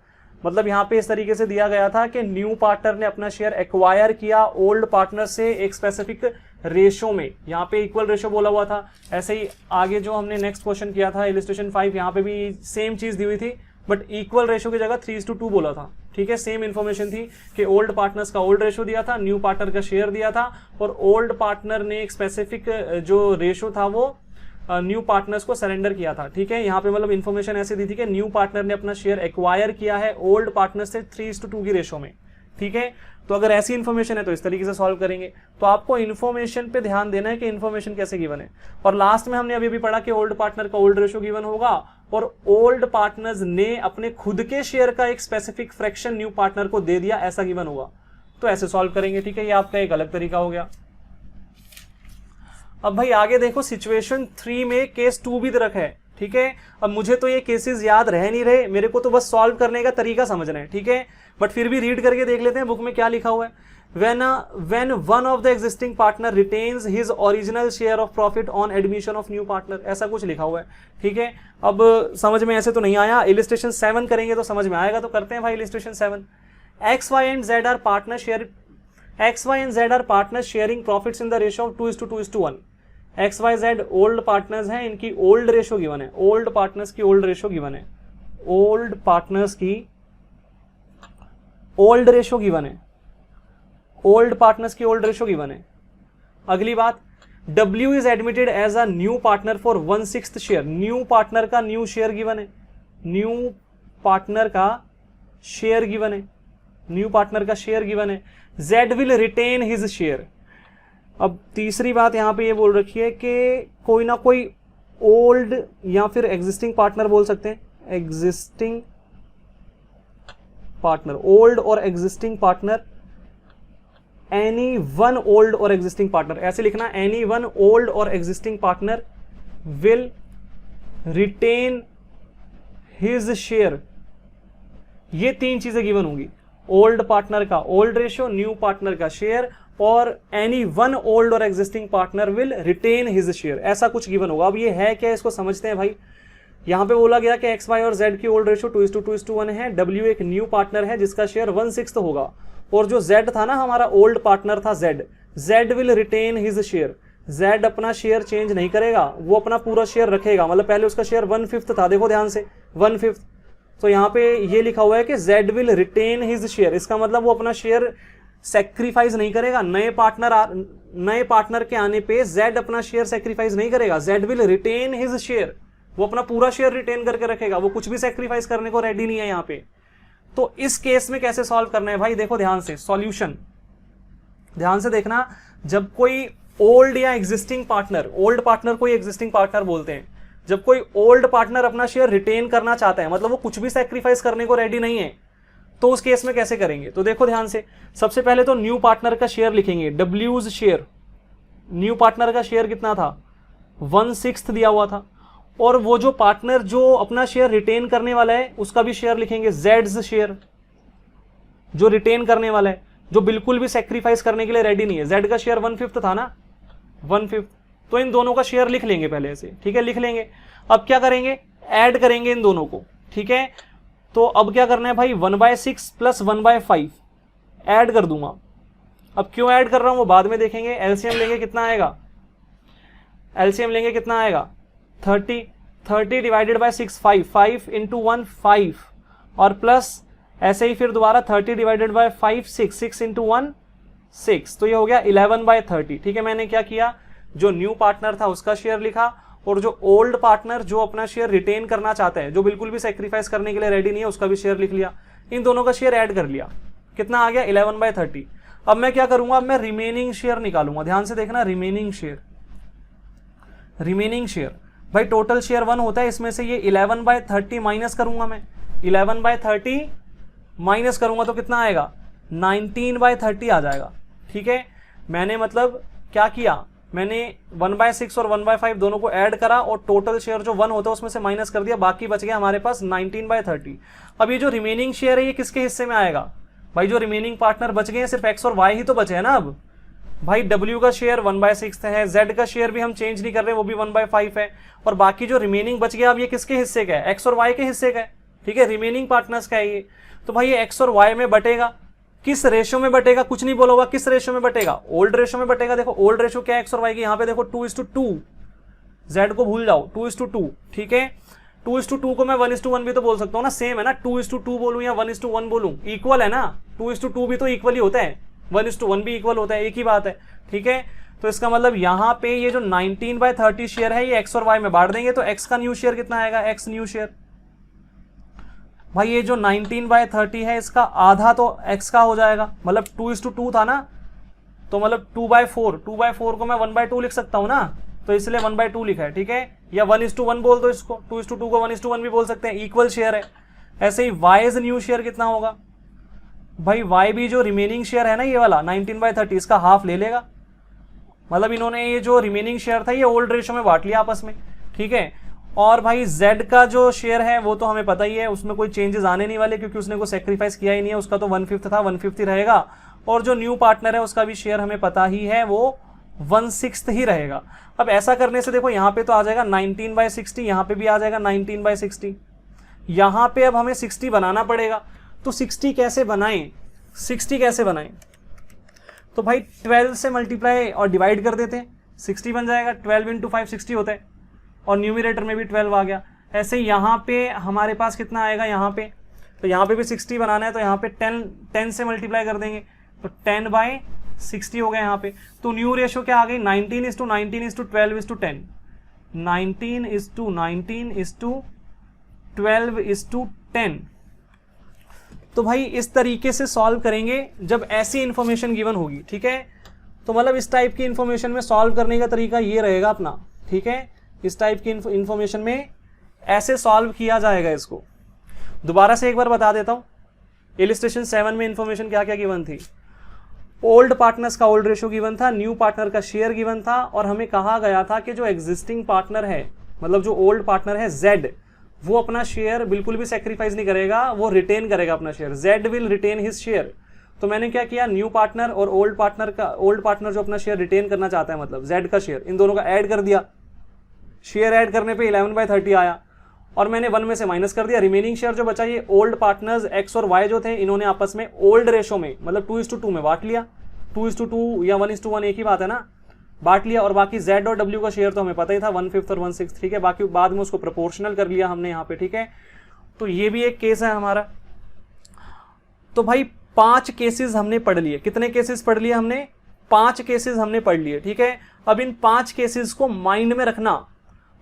मतलब यहाँ पे इस तरीके से दिया गया था कि न्यू पार्टनर ने अपना शेयर एक्वायर किया ओल्ड पार्टनर से एक स्पेसिफिक रेशो में, यहाँ पे इक्वल रेशो बोला हुआ था। ऐसे ही आगे जो हमने नेक्स्ट क्वेश्चन किया था इलिस्ट्रेशन 5, यहाँ पे भी सेम चीज दी हुई थी, बट इक्वल रेशो की जगह 3:2 बोला था, ठीक है। सेम इन्फॉर्मेशन थी कि ओल्ड पार्टनर्स का ओल्ड रेशो दिया था, न्यू पार्टनर का शेयर दिया था, और ओल्ड पार्टनर ने एक स्पेसिफिक जो रेशो था वो न्यू पार्टनर्स को सरेंडर किया था, ठीक है। यहाँ पे मतलब इन्फॉर्मेशन ऐसे दी थी कि न्यू पार्टनर ने अपना शेयर एक्वायर किया है ओल्ड पार्टनर से 3:2 की रेशो में, ठीक है। तो अगर ऐसी इन्फॉर्मेशन है तो इस तरीके से सॉल्व करेंगे। तो आपको इन्फॉर्मेशन पे ध्यान देना है कि इन्फॉर्मेशन कैसे गिवन है। और लास्ट में हमने अभी भी पढ़ा कि ओल्ड पार्टनर का ओल्ड रेशो गिवन होगा, और ओल्ड पार्टनर्स ने अपने खुद के शेयर का एक स्पेसिफिक फ्रैक्शन न्यू पार्टनर को दे दिया, ऐसा गिवन होगा। तो ऐसे सॉल्व करेंगे, ठीक है। ये आपका एक अलग तरीका हो गया। अब भाई आगे देखो, सिचुएशन 3 में केस 2 भी रखा है, ठीक है। अब मुझे तो ये केसेस याद रह नहीं रहे, मेरे को तो बस सॉल्व करने का तरीका समझना है, ठीक है। बट फिर भी रीड करके देख लेते हैं बुक में क्या लिखा हुआ है। when one of the existing partner retains his original share of profit on admission of new partner, ऐसा कुछ लिखा हुआ है, ठीक है। अब समझ में ऐसे तो नहीं आया, इलिस्ट्रेशन 7 करेंगे तो समझ में आएगा, तो करते हैं भाई illustration 7। X, Y and Z are partners share, X, Y and Z are partners sharing profits in the ratio of 2:2:1। X, Y, Z old partners हैं, इनकी ओल्ड रेशो गिवन है, ओल्ड पार्टनर्स की ओल्ड रेशो गिवन है, old partners की old ratio given है, old partners की old ratio given है। अगली बात, W is admitted as a new partner for 1/6 share, new partner का न्यू शेयर गिवन है, न्यू पार्टनर का शेयर गिवन है, न्यू पार्टनर का शेयर गिवन है। Z will retain his share. अब तीसरी बात यहां पे ये बोल रखी है कि कोई ना कोई ओल्ड या फिर एग्जिस्टिंग पार्टनर बोल सकते हैं, एग्जिस्टिंग पार्टनर, ओल्ड और existing partner, any one old और एग्जिस्टिंग पार्टनर, ऐसे लिखना, एनी वन ओल्ड और existing partner will retain his share, ये 3 चीजें गिवन होंगी। ओल्ड पार्टनर का ओल्ड रेशियो, न्यू पार्टनर का शेयर, और एनी वन ओल्ड और existing partner will retain his share, ऐसा कुछ गिवन होगा। अब ये है क्या, इसको समझते हैं भाई। यहां पे बोला गया कि एक्स वाई और जेड की ओल्ड रेशियो 2:2:1 है। डब्ल्यू एक न्यू पार्टनर है जिसका शेयर 1/6 होगा, और जो जेड था ना हमारा ओल्ड पार्टनर था Z will retain his share, Z अपना शेयर चेंज नहीं करेगा, वो अपना पूरा शेयर रखेगा। मतलब पहले उसका शेयर 1/5 था, देखो ध्यान से 1/5, तो यहाँ पे ये लिखा हुआ है कि Z will retain his share, इसका मतलब वो अपना शेयर सेक्रीफाइस नहीं करेगा। नए पार्टनर के आने पे जेड अपना शेयर सेक्रीफाइस नहीं करेगा, Z will retain his share, वो अपना पूरा शेयर रिटेन करके रखेगा, वो कुछ भी सेक्रीफाइस करने को रेडी नहीं है यहाँ पे। तो इस केस में कैसे सॉल्व करना है भाई, देखो ध्यान से, सॉल्यूशन ध्यान से देखना। जब कोई ओल्ड या एग्जिस्टिंग पार्टनर, ओल्ड पार्टनर को एग्जिस्टिंग पार्टनर बोलते हैं, जब कोई ओल्ड पार्टनर अपना शेयर रिटेन करना चाहता है, मतलब वो कुछ भी सेक्रीफाइस करने को रेडी नहीं है, तो उस केस में कैसे करेंगे। तो देखो ध्यान से, सबसे पहले तो न्यू पार्टनर का शेयर लिखेंगे, डब्ल्यूज शेयर। न्यू पार्टनर का शेयर कितना था, 1/6 दिया हुआ था, और वो जो पार्टनर जो अपना शेयर रिटेन करने वाला है उसका भी शेयर लिखेंगे, जेड्स शेयर, जो रिटेन करने वाला है, जो बिल्कुल भी सेक्रीफाइस करने के लिए रेडी नहीं है। जेड का शेयर 1/5 था ना, 1/5, तो इन दोनों का शेयर लिख लेंगे पहले से, ठीक है, लिख लेंगे। अब क्या करेंगे, ऐड करेंगे इन दोनों को, ठीक है। तो अब क्या करना है भाई, 1/6 + 1/5 ऐड कर दूंगा। अब क्यों ऐड कर रहा हूं वो बाद में देखेंगे। एलसीएम लेंगे, कितना आएगा, एलसीएम लेंगे कितना आएगा, 30 डिवाइडेड बाय 6 5 5 × 1 5, और प्लस ऐसे ही फिर दोबारा 30 डिवाइडेड बाय 5 6 6 × 1 6, तो ये हो गया 11/30। ठीक है, मैंने क्या किया, जो न्यू पार्टनर था उसका शेयर लिखा, और जो ओल्ड पार्टनर जो अपना शेयर रिटेन करना चाहता है, जो बिल्कुल भी सेक्रीफाइस करने के लिए रेडी नहीं है, उसका भी शेयर लिख लिया। इन दोनों का शेयर ऐड कर लिया, कितना आ गया, 11/30। अब मैं क्या करूंगा, अब मैं रिमेनिंग शेयर निकालूंगा। ध्यान से देखना, रिमेनिंग शेयर भाई टोटल शेयर 1 होता है, इसमें से ये 11/30 माइनस करूंगा मैं, 11/30 माइनस करूंगा तो कितना आएगा, 19/30 आ जाएगा। ठीक है, मैंने मतलब क्या किया, मैंने 1/6 और 1/5 दोनों को ऐड करा, और टोटल शेयर जो 1 होता है उसमें से माइनस कर दिया, बाकी बच गया हमारे पास 19/30। अब ये जो रिमेनिंग शेयर है ये किसके हिस्से में आएगा भाई, जो रिमेनिंग पार्टनर बच गए हैं सिर्फ एक्स और वाई ही तो बचे हैं ना। अब भाई डब्ल्यू का शेयर 1/6 है, जेड का शेयर भी हम चेंज नहीं कर रहे, वो भी 1/5 है, और बाकी जो रिमेनिंग बच गया अब ये किसके हिस्से का है, एक्स और वाई के हिस्से का है। ठीक है, रिमेनिंग पार्टनर्स का है ये, तो भाई ये एक्स और वाई में बटेगा, किस रेशो में बटेगा, कुछ नहीं बोला होगा, किस रेशो में बटेगा, ओल्ड रेशो में बटेगा। देखो ओल्ड रेशो क्या है एक्स और वाई की, यहाँ पे देखो 2:2, जेड को भूल जाओ, 2:2। ठीक है, 2:2 को मैं 1:1 भी तो बोल सकता हूँ ना, सेम है ना, 2:2 बोलूं या 1:1 बोलूं, इक्वल है ना, 2:2 भी तो इक्वल ही होता है, 1:1 भी इक्वल होता है, एक ही बात है। ठीक है, तो इसका मतलब यहाँ पे ये जो 19/30 शेयर है ये एक्स और वाई में बांट देंगे, तो एक्स का न्यू शेयर कितना आएगा, एक्स न्यू शेयर। भाई ये जो 19/30 है इसका आधा तो x का हो जाएगा, मतलब 2:2 था ना, तो मतलब 2/4 को मैं 1/2 लिख सकता हूं ना, तो इसलिए 1/2 लिखा है। ठीक है, या 1:1 बोल दो इसको, 2:2 को 1:1 भी बोल सकते हैं, इक्वल शेयर है। ऐसे ही वाईज न्यू शेयर कितना होगा भाई, वाई भी जो रिमेनिंग शेयर है ना ये वाला 19/30, इसका हाफ ले लेगा, मतलब इन्होंने ये जो रिमेनिंग शेयर था ये ओल्ड रेशो में बांट लिया आपस में। ठीक है, और भाई Z का जो शेयर है वो तो हमें पता ही है, उसमें कोई चेंजेस आने नहीं वाले, क्योंकि उसने कोई सेक्रीफाइस किया ही नहीं है, उसका तो 1/5 था, 1/5 रहेगा। और जो न्यू पार्टनर है उसका भी शेयर हमें पता ही है, वो 1/6 ही रहेगा। अब ऐसा करने से देखो यहाँ पे तो आ जाएगा 19/60, यहाँ पे भी आ जाएगा 19/60, यहाँ पे अब हमें 60 बनाना पड़ेगा। तो 60 कैसे बनाएं, 60 कैसे बनाएं, तो भाई 12 से मल्टीप्लाई और डिवाइड कर देते हैं, 60 बन जाएगा, 12 × 5 60 होता है, और न्यूमरेटर में भी 12 आ गया। ऐसे यहाँ पे हमारे पास कितना आएगा, यहाँ पे तो यहाँ पे भी 60 बनाना है, तो यहाँ पे 10 से मल्टीप्लाई कर देंगे, तो 10/60 हो गया यहाँ पे। तो न्यू रेशो क्या आ गई, 19:19:12:10, 19:19:12:10। तो भाई इस तरीके से सॉल्व करेंगे जब ऐसी इंफॉर्मेशन गिवन होगी। ठीक है, तो मतलब इस टाइप की इंफॉर्मेशन में सॉल्व करने का तरीका ये रहेगा अपना। ठीक है, इस टाइप की इंफॉर्मेशन में ऐसे सॉल्व किया जाएगा। इसको दोबारा से एक बार बता देता हूं, इलिस्ट्रेशन 7 में इंफॉर्मेशन क्या क्या गिवन थी, ओल्ड पार्टनर्स का ओल्ड रेशो गिवन था, न्यू पार्टनर का शेयर गिवन था, और हमें कहा गया था कि जो एग्जिस्टिंग पार्टनर है, मतलब जो ओल्ड पार्टनर है जेड, वो अपना शेयर बिल्कुल भी सेक्रीफाइस नहीं करेगा, वो रिटेन करेगा अपना share. Z will retain his share. तो मैंने क्या किया, न्यू पार्टनर और ओल्ड पार्टनर जो अपना शेयर रिटेन करना चाहता है, मतलब जेड का शेयर, इन दोनों का ऐड कर दिया। शेयर ऐड करने पे 11/30 आया और मैंने 1 में से माइनस कर दिया। रिमेनिंग शेयर जो बचा ये ओल्ड पार्टनर्स एक्स और वाई जो थे, इन्होंने आपस में ओल्ड रेशो में मतलब 2:2 में बांट लिया। 2:2 या 1:1 एक ही बात है ना, बांट लिया। और बाकी जेड और डब्ल्यू का शेयर तो हमें पता ही था 1/5 और 1/6, ठीक है। बाकी बाद में उसको प्रोपोर्शनल कर लिया हमने यहाँ पे, ठीक है। तो ये भी एक केस है हमारा। तो भाई 5 केसेस हमने पढ़ लिए। कितने केसेस पढ़ लिए हमने? 5 केसेस हमने पढ़ लिए, ठीक है। अब इन 5 केसेस को माइंड में रखना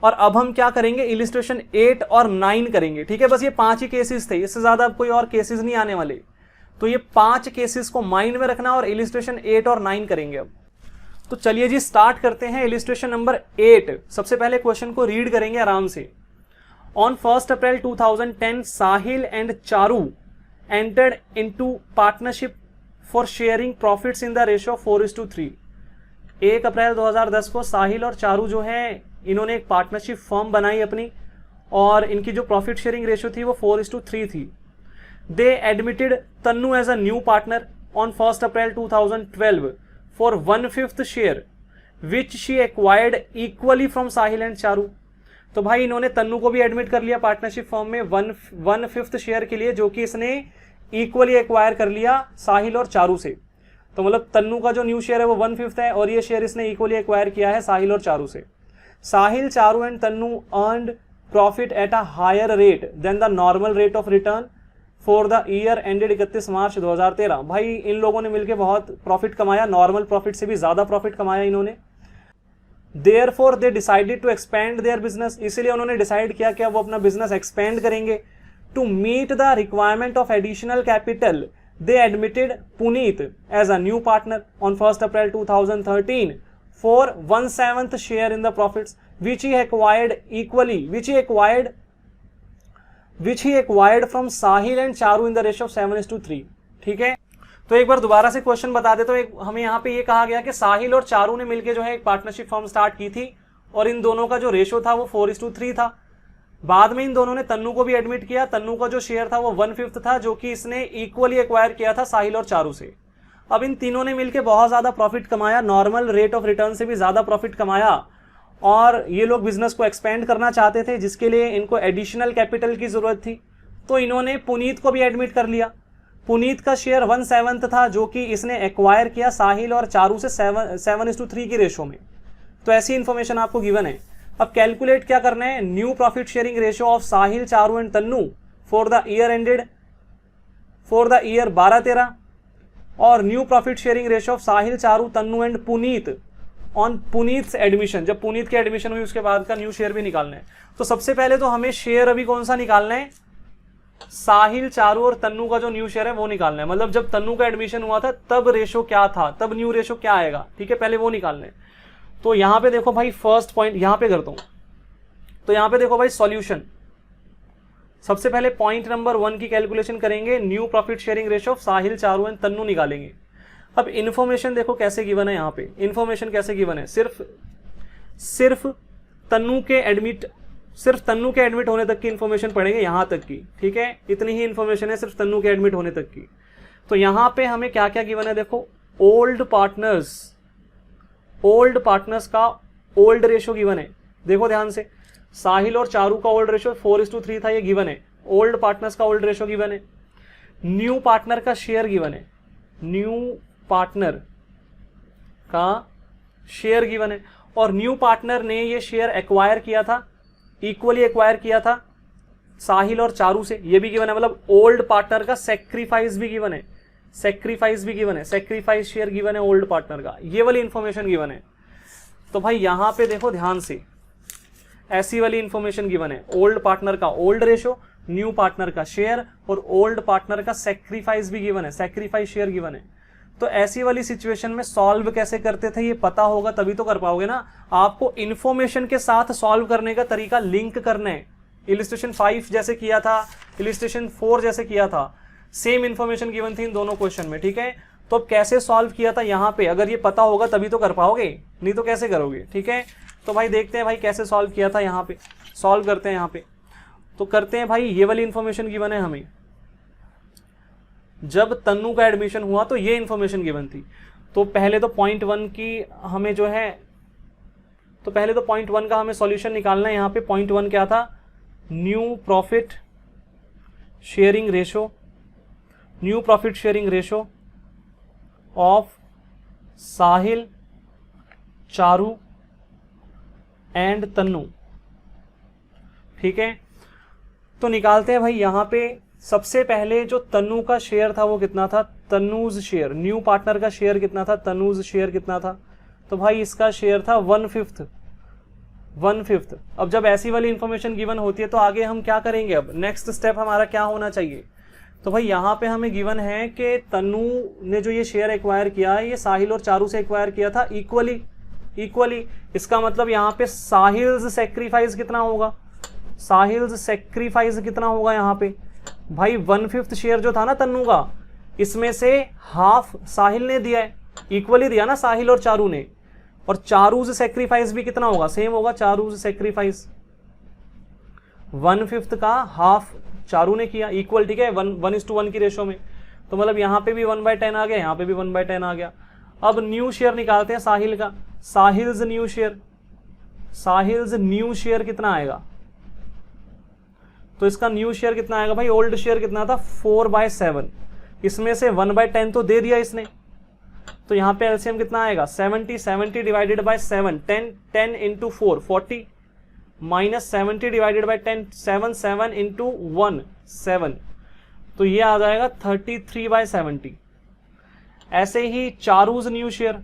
और अब हम क्या करेंगे, इलिस्ट्रेशन 8 और 9 करेंगे, ठीक है। बस ये 5 ही केसेस थे, इससे ज्यादा अब कोई और केसेस नहीं आने वाले। तो ये 5 केसेस को माइंड में रखना और इलिस्ट्रेशन 8 और 9 करेंगे अब। तो चलिए जी स्टार्ट करते हैं इलिस्ट्रेशन नंबर 8। सबसे पहले क्वेश्चन को रीड करेंगे आराम से। On 1 April 2010 Sahil and Charu entered into partnership for sharing profits in the ratio 4:3। 1 अप्रैल 2010 को साहिल और चारू जो है इन्होंने एक पार्टनरशिप फर्म बनाई अपनी और इनकी जो प्रॉफिट शेयरिंग रेशियो थी वो 4:3 थी। They admitted Tannu as a new partner on 1 April 2012 for 1/5 share which she acquired equally from Sahil and Charu. तो भाई इन्होंने तन्नू को भी एडमिट कर लिया पार्टनरशिप फर्म में 1/5 शेयर के लिए, जो कि इसने इक्वली एक्वायर कर लिया साहिल और चारू से। तो मतलब तन्नू का जो न्यू शेयर है वो 1/5 है और ये शेयर इसने इक्वली एक्वायर किया है साहिल और चारू से। Sahil, Charu and Tannu earned profit at a higher rate than the normal rate of return for the year ended 31 March 2013। भाई इन लोगों ने मिलकर बहुत प्रॉफिट कमाया, नॉर्मल प्रॉफिट से भी ज्यादा प्रॉफिट कमाया इन्होंने। Therefore they decided to expand their business, इसलिए उन्होंने डिसाइड किया कि वो अपना बिजनेस एक्सपेंड करेंगे। To meet the requirement of additional capital, they admitted Puneet as a new partner on 1 April 2013 for 1/7 share in the profits, which he acquired from Sahil and Charu in the ratio of 7:3, ठीक है। तो एक बार दोबारा से question बता दे। तो एक हमें यहाँ पे ये कहा गया कि साहिल और चारू ने मिलकर जो है एक पार्टनरशिप फर्म स्टार्ट की थी और इन दोनों का जो रेशो था वो 4:3 था। बाद में इन दोनों ने तन्नू को भी एडमिट किया। तन्नू का जो शेयर था वो 1/5 था, जो कि इसने इक्वली एक्वायर किया था साहिल और चारू से। अब इन तीनों ने मिलकर बहुत ज्यादा प्रॉफिट कमाया, नॉर्मल रेट ऑफ रिटर्न से भी ज्यादा प्रॉफिट कमाया और ये लोग बिजनेस को एक्सपेंड करना चाहते थे, जिसके लिए इनको एडिशनल कैपिटल की जरूरत थी। तो इन्होंने पुनीत को भी एडमिट कर लिया। पुनीत का शेयर 1/7 था, जो कि इसने एक्वायर किया साहिल और चारू से 7:3 की रेशो में। तो ऐसी इंफॉर्मेशन आपको गिवन है। अब कैलकुलेट क्या करना है, new profit sharing ratio of Sahil, Charu and Tannu for the year 12-13 और new profit sharing ratio of Sahil, Charu, Tannu and Puneet on Puneet admission. जब पुनीत की एडमिशन हुई उसके बाद का न्यू शेयर भी निकालना है। तो सबसे पहले तो हमें शेयर अभी कौन सा निकालना है, साहिल, चारू और तन्नू का जो न्यू शेयर है वो निकालना है। मतलब जब तन्नू का एडमिशन हुआ था तब रेशो क्या था, तब न्यू रेशो क्या आएगा, ठीक है, पहले वो निकालना है। तो यहां पे देखो भाई, फर्स्ट पॉइंट यहां पे करता हूं। तो यहां पे देखो भाई सॉल्यूशन। सबसे पहले पॉइंट नंबर 1 की कैलकुलेशन करेंगे, new profit sharing ratio of Sahil, Charu and Tannu निकालेंगे। अब इन्फॉर्मेशन देखो कैसे गिवन है। यहाँ पे इन्फॉर्मेशन कैसे गिवन है, सिर्फ तन्नू के एडमिट होने तक की इन्फॉर्मेशन पढ़ेंगे, यहां तक की, ठीक है। इतनी ही इन्फॉर्मेशन है सिर्फ तन्नू के एडमिट होने तक की। तो यहां पे हमें क्या क्या गिवन है देखो, ओल्ड पार्टनर्स का ओल्ड रेशो गिवन है। देखो ध्यान से, साहिल और चारू का ओल्ड रेशो 4:3 था, ये गिवन है। ओल्ड पार्टनर्स का ओल्ड रेशो गिवन है। न्यू पार्टनर का शेयर गिवन है, न्यू पार्टनर का शेयर गिवन है। और न्यू पार्टनर ने ये शेयर एक्वायर किया था, इक्वली एक्वायर किया था साहिल और चारू से, ये भी गिवन है। मतलब ओल्ड पार्टनर का सेक्रीफाइस भी गिवन है, सेक्रीफाइस शेयर गिवन है ओल्ड पार्टनर का, ये वाली इंफॉर्मेशन गिवन है। तो भाई यहां पे देखो ध्यान से, ऐसी वाली इंफॉर्मेशन गिवन है, ओल्ड पार्टनर का ओल्ड रेशो, न्यू पार्टनर का शेयर और ओल्ड पार्टनर का सेक्रीफाइस भी गिवन है, सेक्रीफाइस शेयर गिवन है। तो ऐसी वाली सिचुएशन में सॉल्व कैसे करते थे ये पता होगा तभी तो कर पाओगे ना। आपको इंफॉर्मेशन के साथ सॉल्व करने का तरीका लिंक करना है। इलिस्ट्रेशन 5 जैसे किया था, इलिस्ट्रेशन 4 जैसे किया था, सेम इंफॉर्मेशन गिवन थी इन दोनों क्वेश्चन में, ठीक है। तो अब कैसे सॉल्व किया था यहाँ पे, अगर ये पता होगा तभी तो कर पाओगे, नहीं तो कैसे करोगे, ठीक है। तो भाई देखते हैं भाई कैसे सॉल्व किया था, यहाँ पे सॉल्व करते हैं यहाँ पे। तो करते हैं भाई, ये वाली इंफॉर्मेशन गिवन है हमें, जब तन्नू का एडमिशन हुआ तो ये इंफॉर्मेशन गिवन थी। तो पहले तो पॉइंट 1 की हमें जो है, तो पहले तो पॉइंट 1 का हमें सॉल्यूशन निकालना है। यहाँ पे पॉइंट 1 क्या था, new profit sharing ratio, new profit sharing ratio of Sahil, Charu and Tannu. ठीक है, तो निकालते हैं भाई। यहाँ पे सबसे पहले जो तन्नू का शेयर था वो कितना था, तन्नूज शेयर, न्यू पार्टनर का शेयर कितना था, तन्नूज शेयर कितना था, तो भाई इसका शेयर था 1/5। अब जब ऐसी वाली इंफॉर्मेशन गिवन होती है तो आगे हम क्या करेंगे, अब नेक्स्ट स्टेप हमारा क्या होना चाहिए। तो भाई यहाँ पे हमें गिवन है कि तन्नू ने जो ये शेयर एक्वायर किया है ये साहिल और चारू से एक्वायर किया था इक्वली। इसका मतलब यहाँ पे साहिल्स सेक्रीफाइस कितना होगा, साहिल्स सेक्रीफाइस कितना होगा यहाँ पे भाई 1/5 शेयर जो था ना तन्नू का, इसमें से हाफ साहिल ने दिया है, इक्वली दिया ना साहिल और चारू ने। और चारूज सेक्रीफाइस भी कितना होगा, सेम होगा। चारूज सेक्रीफाइस 1/5 का हाफ चारू ने किया, इक्वल। ठीक है, 1:1 की रेशो में। तो मतलब यहाँ पे भी 1/10 आ गया, यहाँ पे भी 1/10 आ गया। अब न्यू शेयर निकालते हैं साहिल का, Sahil's new share, Sahil's new share कितना आएगा, तो इसका न्यू शेयर कितना आएगा भाई, ओल्ड शेयर कितना था 4/7, इसमें से 1/10 तो दे दिया इसने, तो यहाँ पे एलसीएम कितना आएगा 70 divided by 7, 10 into 4 40 minus 70 divided by 10 7 into 1 7, तो ये आ जाएगा 33/70। ऐसे ही Charu's new share,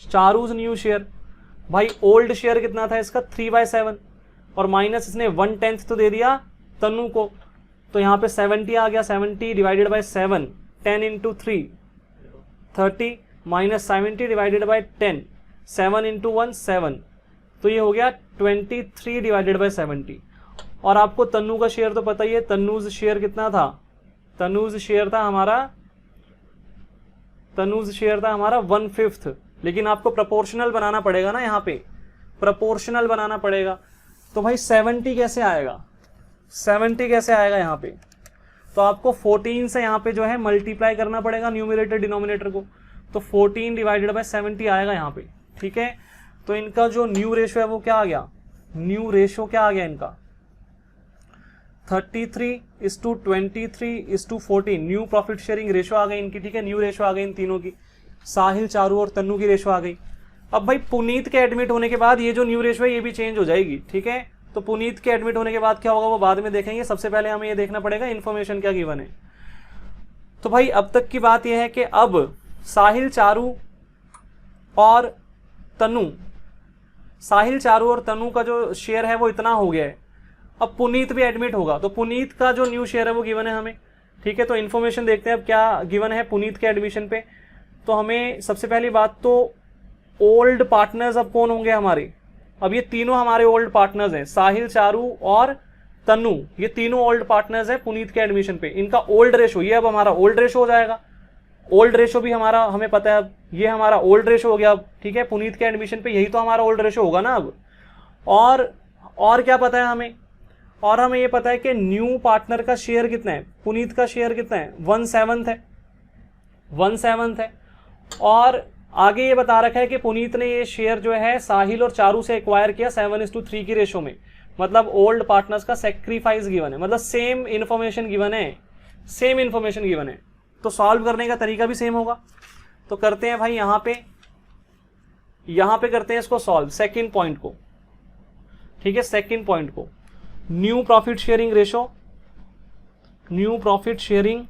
Charu's new share भाई ओल्ड शेयर कितना था इसका 3/7 और माइनस इसने 1/10 तो दे दिया तन्नू को, तो यहाँ पे 70 आ गया, 70 divided by 7 10 into 3 30 minus 70 divided by 10 7 into 1 7, तो ये हो गया 23 डिवाइडेड बाय 70। और आपको तन्नू का शेयर तो पता ही है, तन्नूज शेयर कितना था, तन्नूज शेयर था हमारा 1/5, लेकिन आपको प्रोपोर्शनल बनाना पड़ेगा ना, यहाँ पे प्रोपोर्शनल बनाना पड़ेगा। तो भाई 70 कैसे आएगा, 70 कैसे आएगा यहाँ पे, तो आपको 14 से यहाँ पे जो है मल्टीप्लाई करना पड़ेगा न्यूमरेटर डिनोमिनेटर को, तो 14 डिवाइडेड बाय 70 आएगा यहाँ पे। ठीक है, तो इनका जो न्यू रेशो है वो क्या आ गया, न्यू रेशो क्या आ गया इनका 33:23:14, न्यू प्रॉफिट शेयरिंग रेशो आ गई इनकी। ठीक है, न्यू रेशो आ गई इन तीनों की, साहिल, चारू और तन्नू की रेशो आ गई। अब भाई पुनीत के एडमिट होने के बाद ये जो न्यू रेशो है ये भी चेंज हो जाएगी। ठीक है, तो पुनीत के एडमिट होने के बाद क्या होगा वो बाद में देखेंगे, सबसे पहले हमें ये देखना पड़ेगा इन्फॉर्मेशन क्या गिवन है। तो भाई अब तक की बात यह है कि अब साहिल, चारू और तन्नू, साहिल, चारू और तन्नू का जो शेयर है वो इतना हो गया है। अब पुनीत भी एडमिट होगा, तो पुनीत का जो न्यू शेयर है वो गिवन है हमें। ठीक है, तो इन्फॉर्मेशन देखते हैं अब क्या गिवन है पुनीत के एडमिशन पे। तो हमें सबसे पहली बात तो ओल्ड पार्टनर्स अब कौन होंगे हमारे, अब ये तीनों हमारे ओल्ड पार्टनर्स हैं, साहिल, चारू और तन्नू, ये तीनों ओल्ड पार्टनर्स हैं पुनीत के एडमिशन पे। इनका ओल्ड रेशो, ये अब हमारा ओल्ड रेशो हो जाएगा, ओल्ड रेशो भी हमारा हमें पता है, अब ये हमारा ओल्ड रेशो हो गया अब। ठीक है, पुनीत के एडमिशन पे यही तो हमारा ओल्ड रेशो होगा ना अब। और क्या पता है हमें, और हमें ये पता है कि न्यू पार्टनर का शेयर कितना है, पुनीत का शेयर कितना है 1/7 है, 1/7 है। और आगे ये बता रखा है कि पुनीत ने ये शेयर जो है साहिल और चारू से एक्वायर किया 7:3 की रेशो में, मतलब ओल्ड पार्टनर्स का सेक्रीफाइस गिवन है, मतलब सेम इन्फॉर्मेशन गिवन है, सेम इन्फॉर्मेशन गिवन है, तो सॉल्व करने का तरीका भी सेम होगा। तो करते हैं भाई यहाँ पे करते हैं इसको सॉल्व, सेकंड पॉइंट को। ठीक है, सेकंड पॉइंट को, new profit sharing ratio, new profit sharing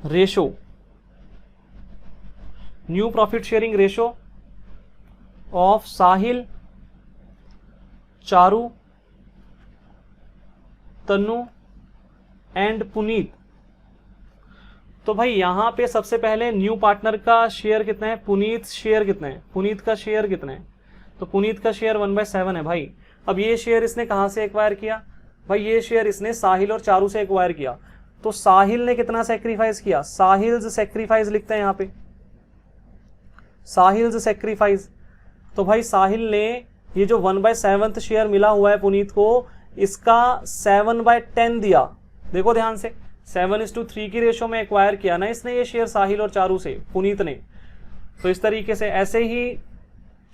ratio, new profit sharing ratio of Sahil, Charu, Tannu and Puneet. तो भाई यहां पे सबसे पहले न्यू पार्टनर का शेयर कितना है, पुनीत शेयर कितना है, पुनीत का शेयर कितना है, तो पुनीत का शेयर 1/7 है भाई। अब ये शेयर इसने कहां से एक्वायर किया भाई, ये शेयर इसने साहिल और चारू से एक्वायर किया, तो साहिल ने कितना सेक्रीफाइस किया, साहिल्स सेक्रीफाइस लिखते हैं यहां पे, साहिल्स सेक्रीफाइस। तो भाई साहिल ने ये जो 1/7 शेयर मिला हुआ है पुनीत को, इसका 7/10 दिया। देखो ध्यान से, 7:3 की रेशो में एक्वायर किया ना इसने ये शेयर साहिल और चारू से, पुनीत ने। तो इस तरीके से ऐसे ही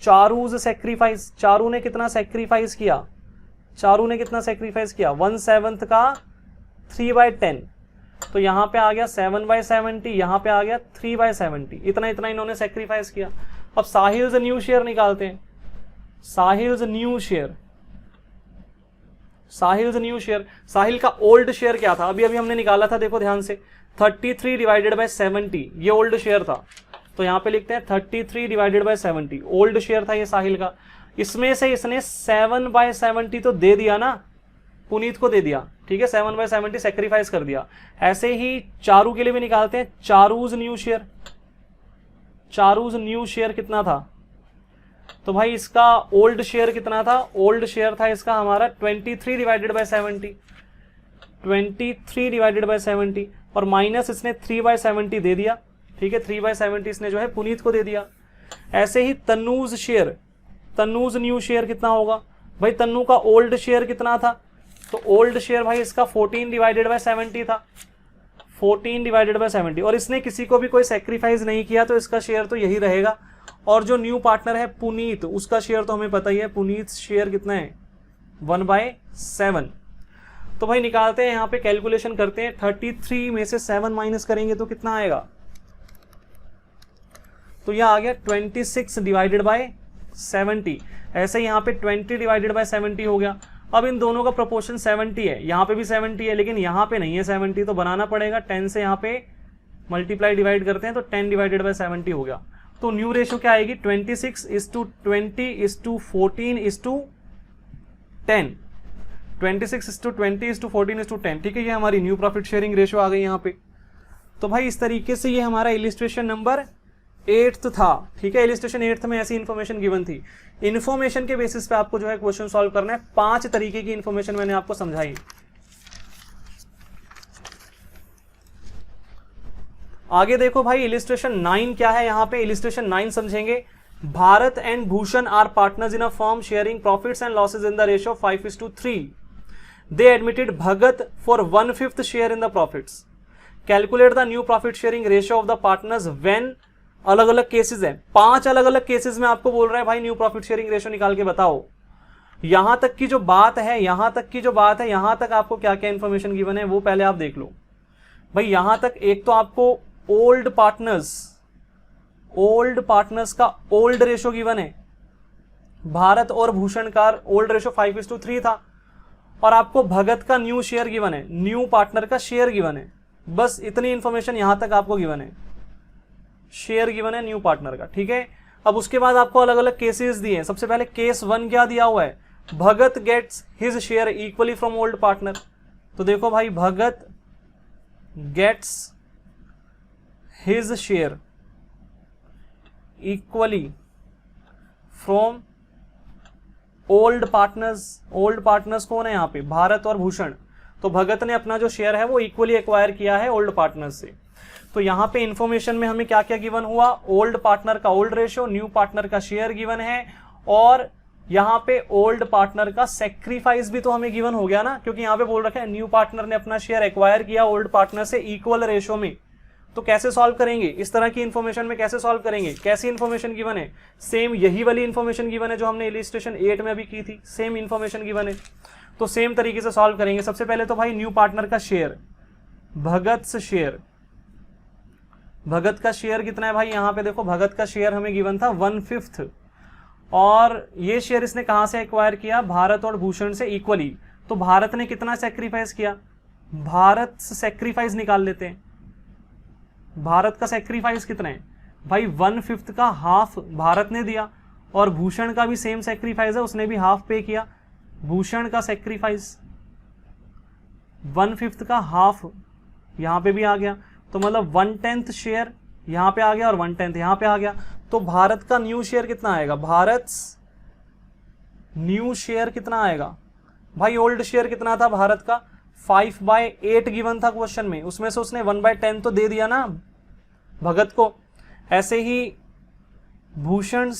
चारूज सैक्रिफाइस, चारू ने कितना सैक्रिफाइस किया, चारू ने कितना सैक्रिफाइस किया, 1/7 का 3/10, तो यहाँ पे आ गया 7/70, यहाँ पे आ गया 3/70, इतना इतना इन्होंने सैक्रिफाइस किया। अब साहिल्स न्यू शेयर निकालते हैं, Sahil's new share, Sahil's new share, Sahil का ओल्ड शेयर क्या था, अभी अभी हमने निकाला था, देखो ध्यान से, 33 डिवाइडेड बाय 70, ये ओल्ड शेयर था। तो यहाँ पे लिखते हैं 33 डिवाइडेड बाय 70, ओल्ड शेयर था ये साहिल का। इसमें से इसने 7/70 तो दे दिया ना, पुनीत को दे दिया, ठीक है, 7/70 सेक्रीफाइस कर दिया। ऐसे ही चारू के लिए भी निकालते हैं, Charu's new share, Charu's new share कितना था, तो भाई इसका ओल्ड शेयर कितना था, ओल्ड शेयर था इसका हमारा 23 डिवाइडेड बाय 70, 23 डिवाइडेड बाय 70, और माइनस इसने 3/70 दे दिया, ठीक है, 3/70 इसने जो है पुनीत को दे दिया। ऐसे ही तन्नूज शेयर, तन्नूज न्यू शेयर कितना होगा, भाई तन्नू का ओल्ड शेयर कितना था, तो ओल्ड शेयर भाई इसका 14 डिवाइडेड बाय 70 था, 14 डिवाइडेड बाय 70, और इसने किसी को भी कोई सेक्रीफाइस नहीं किया, तो इसका शेयर तो यही रहेगा। और जो न्यू पार्टनर है पुनीत, उसका शेयर तो हमें पता ही है, पुनीत शेयर कितना है 1/7। तो भाई निकालते हैं, यहाँ पे कैलकुलेशन करते हैं, 33 में से 7 माइनस करेंगे तो कितना आएगा, तो यह आ गया 26 डिवाइडेड बाय 70। ऐसे यहाँ पे 20 डिवाइडेड बाय 70 हो गया। अब इन दोनों का प्रोपोर्शन 70 है, यहाँ पे भी 70 है, लेकिन यहाँ पे नहीं है 70, तो बनाना पड़ेगा 10 से, यहाँ पे मल्टीप्लाई डिवाइड करते हैं तो 10 डिवाइडेड बाय 70 हो गया। तो न्यू रेशो क्या आएगी, 26:20:14:10, 26:20:14:10, ठीक है, ये हमारी न्यू प्रॉफिट शेयरिंग रेशो आ गई यहाँ पे। तो भाई इस तरीके से ये हमारा इलिस्ट्रेशन नंबर 8th था, ठीक है, इलिस्ट्रेशन 8th में ऐसी इन्फॉर्मेशन गिवन थी। इन्फॉर्मेशन के बेसिस पे आपको जो है क्वेश्चन सॉल्व करना है। 5 तरीके की इन्फॉर्मेशन मैंने आपको समझाई। आगे देखो भाई, इलिस्ट्रेशन 9 क्या है, यहाँ पे इलिस्ट्रेशन 9 समझेंगे। Bharat and Bhushan are partners in a firm sharing profits and losses in the ratio 5:3। They admitted Bhagat for 1/5 share in the profits. Calculate the new profit sharing ratio of the partners when, अलग अलग cases है, 5 अलग अलग cases में आपको बोल रहा है भाई न्यू प्रॉफिट शेयरिंग रेशियो निकाल के बताओ। यहां तक की जो बात है, यहां तक आपको क्या क्या इंफॉर्मेशन गिवन है वो पहले आप देख लो भाई। यहां तक एक तो आपको ओल्ड पार्टनर्स का ओल्ड रेशो गिवन है, भारत और भूषण का ओल्ड रेशो 5:3 था, और आपको भगत का न्यू शेयर गिवन है, न्यू पार्टनर का शेयर गिवन है। बस इतनी इंफॉर्मेशन यहां तक आपको गिवन है, शेयर गिवन है न्यू पार्टनर का, ठीक है। अब उसके बाद आपको अलग अलग केसेस दिए हैं। सबसे पहले केस 1 क्या दिया हुआ है, Bhagat gets his share equally from old partner. तो देखो भाई, Bhagat gets his share equally from old partners. Old partners कौन है यहाँ पे, भारत और भूषण। तो भगत ने अपना जो शेयर है वो इक्वली एक्वायर किया है ओल्ड पार्टनर्स से। तो यहाँ पे इंफॉर्मेशन में हमें क्या क्या गिवन हुआ, ओल्ड पार्टनर का ओल्ड रेशो, न्यू पार्टनर का शेयर गिवन है, और यहाँ पे ओल्ड पार्टनर का सेक्रीफाइस भी तो हमें गिवन हो गया ना, क्योंकि यहाँ पे बोल रखा है न्यू पार्टनर ने अपना शेयर एक्वायर किया ओल्ड पार्टनर से इक्वल रेशो में। तो कैसे सॉल्व करेंगे, इस तरह की इंफॉर्मेशन में कैसे सॉल्व करेंगे, कैसी इंफॉर्मेशन गिवन है, सेम यही वाली इंफॉर्मेशन गिवन है जो हमने इलिस्ट्रेशन 8 में अभी की थी, सेम इंफॉर्मेशन गिवन है। तो सेम तरीके से सॉल्व करेंगे। सबसे पहले तो भाई न्यू पार्टनर का शेयर, भगत से शेयर, भगत का शेयर कितना है भाई, यहाँ पे देखो भगत का शेयर हमें गिवन था 1/5, और ये शेयर इसने कहां से एक्वायर किया, भारत और भूषण से इक्वली। तो भारत ने कितना सेक्रीफाइस किया, भारत से सेक्रीफाइस निकाल लेते हैं। भारत का सेक्रीफाइस कितना है भाई, 1/5 का हाफ भारत ने दिया, और भूषण का भी सेम सेक्रीफाइस है, उसने भी हाफ पे किया। भूषण का सेक्रीफाइस 1/5 का हाफ यहां पे भी आ गया, तो मतलब 1/10 शेयर यहां पे आ गया और 1/10 यहां पे आ गया। तो भारत का न्यू शेयर कितना आएगा, भारत न्यू शेयर कितना आएगा भाई, ओल्ड शेयर कितना था भारत का, 5/8 गिवन था क्वेश्चन में, उसमें से उसने 1/10 तो दे दिया ना भगत को। ऐसे ही भूषण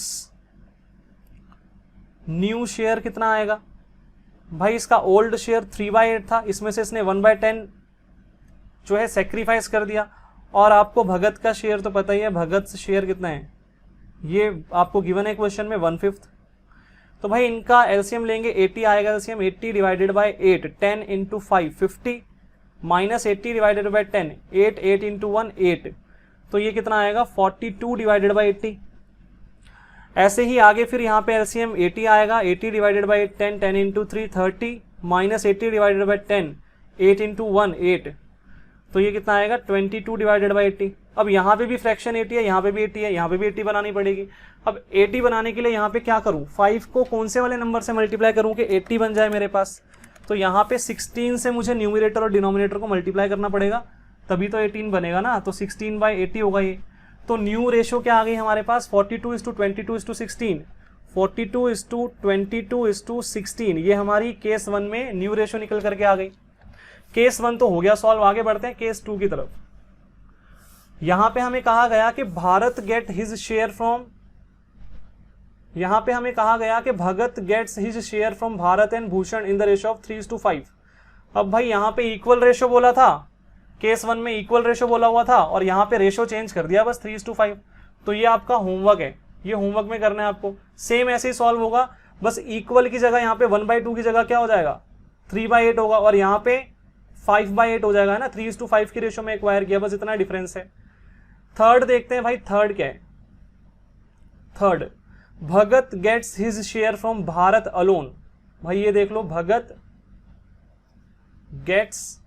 न्यू शेयर कितना आएगा भाई, इसका ओल्ड शेयर 3/8 था, इसमें से इसने 1/10 जो है सेक्रीफाइस कर दिया। और आपको भगत का शेयर तो पता ही है, भगत शेयर कितना है, ये आपको गिवन है क्वेश्चन में 1/5। तो भाई इनका एलसीएम लेंगे, 80 आएगा LCM, 80 divided by 8, 10 into 5 50, minus 80 divided by 10, 8, 8 into 1 8, तो ये कितना आएगा 42 डिवाइडेड बाई 80। ऐसे ही आगे फिर यहाँ पे एलसीएम 80 आएगा, 80 divided by 10, 10 into 3 30, minus 80 divided by 10, 8 into 1 8, तो ये कितना आएगा 22 डिवाइडेड बाई 80। अब यहाँ पे भी फ्रैक्शन 80 है, यहाँ पे भी 80 है, यहाँ पे भी 80 बनानी पड़ेगी। अब 80 बनाने के लिए यहाँ पे क्या करूँ, 5 को कौन से वाले नंबर से मल्टीप्लाई करूँ कि 80 बन जाए मेरे पास, तो यहाँ पे 16 से मुझे न्यूमरेटर और डिनोमिनेटर को मल्टीप्लाई करना पड़ेगा, तभी तो 18 बनेगा ना, तो 16/80 होगा ये। तो न्यू रेशो क्या आ गई हमारे पास, 42:22:16, 42:22:16, ये हमारी केस 1 में न्यू रेशो निकल करके आ गई। केस 1 तो हो गया सॉल्व, आगे बढ़ते हैं केस 2 की तरफ। यहां पे हमें कहा गया कि Bharat get his share from, यहां पे हमें कहा गया कि Bhagat gets his share from Bharat and Bhushan in the ratio of 3:5। अब भाई यहां पे इक्वल रेशो बोला था, केस 1 में इक्वल रेशो बोला हुआ था, और यहां पे रेशो चेंज कर दिया बस 3:5। तो ये आपका होमवर्क है, ये होमवर्क में करना है आपको। सेम ऐसे ही सॉल्व होगा, बस इक्वल की जगह यहाँ पे 1/2 की जगह क्या हो जाएगा 3/8 होगा, और यहाँ पे 5/8 हो जाएगा ना, 3:5 की रेशो में एक्वायर किया, बस इतना डिफरेंस है। थर्ड देखते हैं भाई, थर्ड क्या है, third Bhagat gets his share from Bharat alone. भाई ये देख लो, Bhagat gets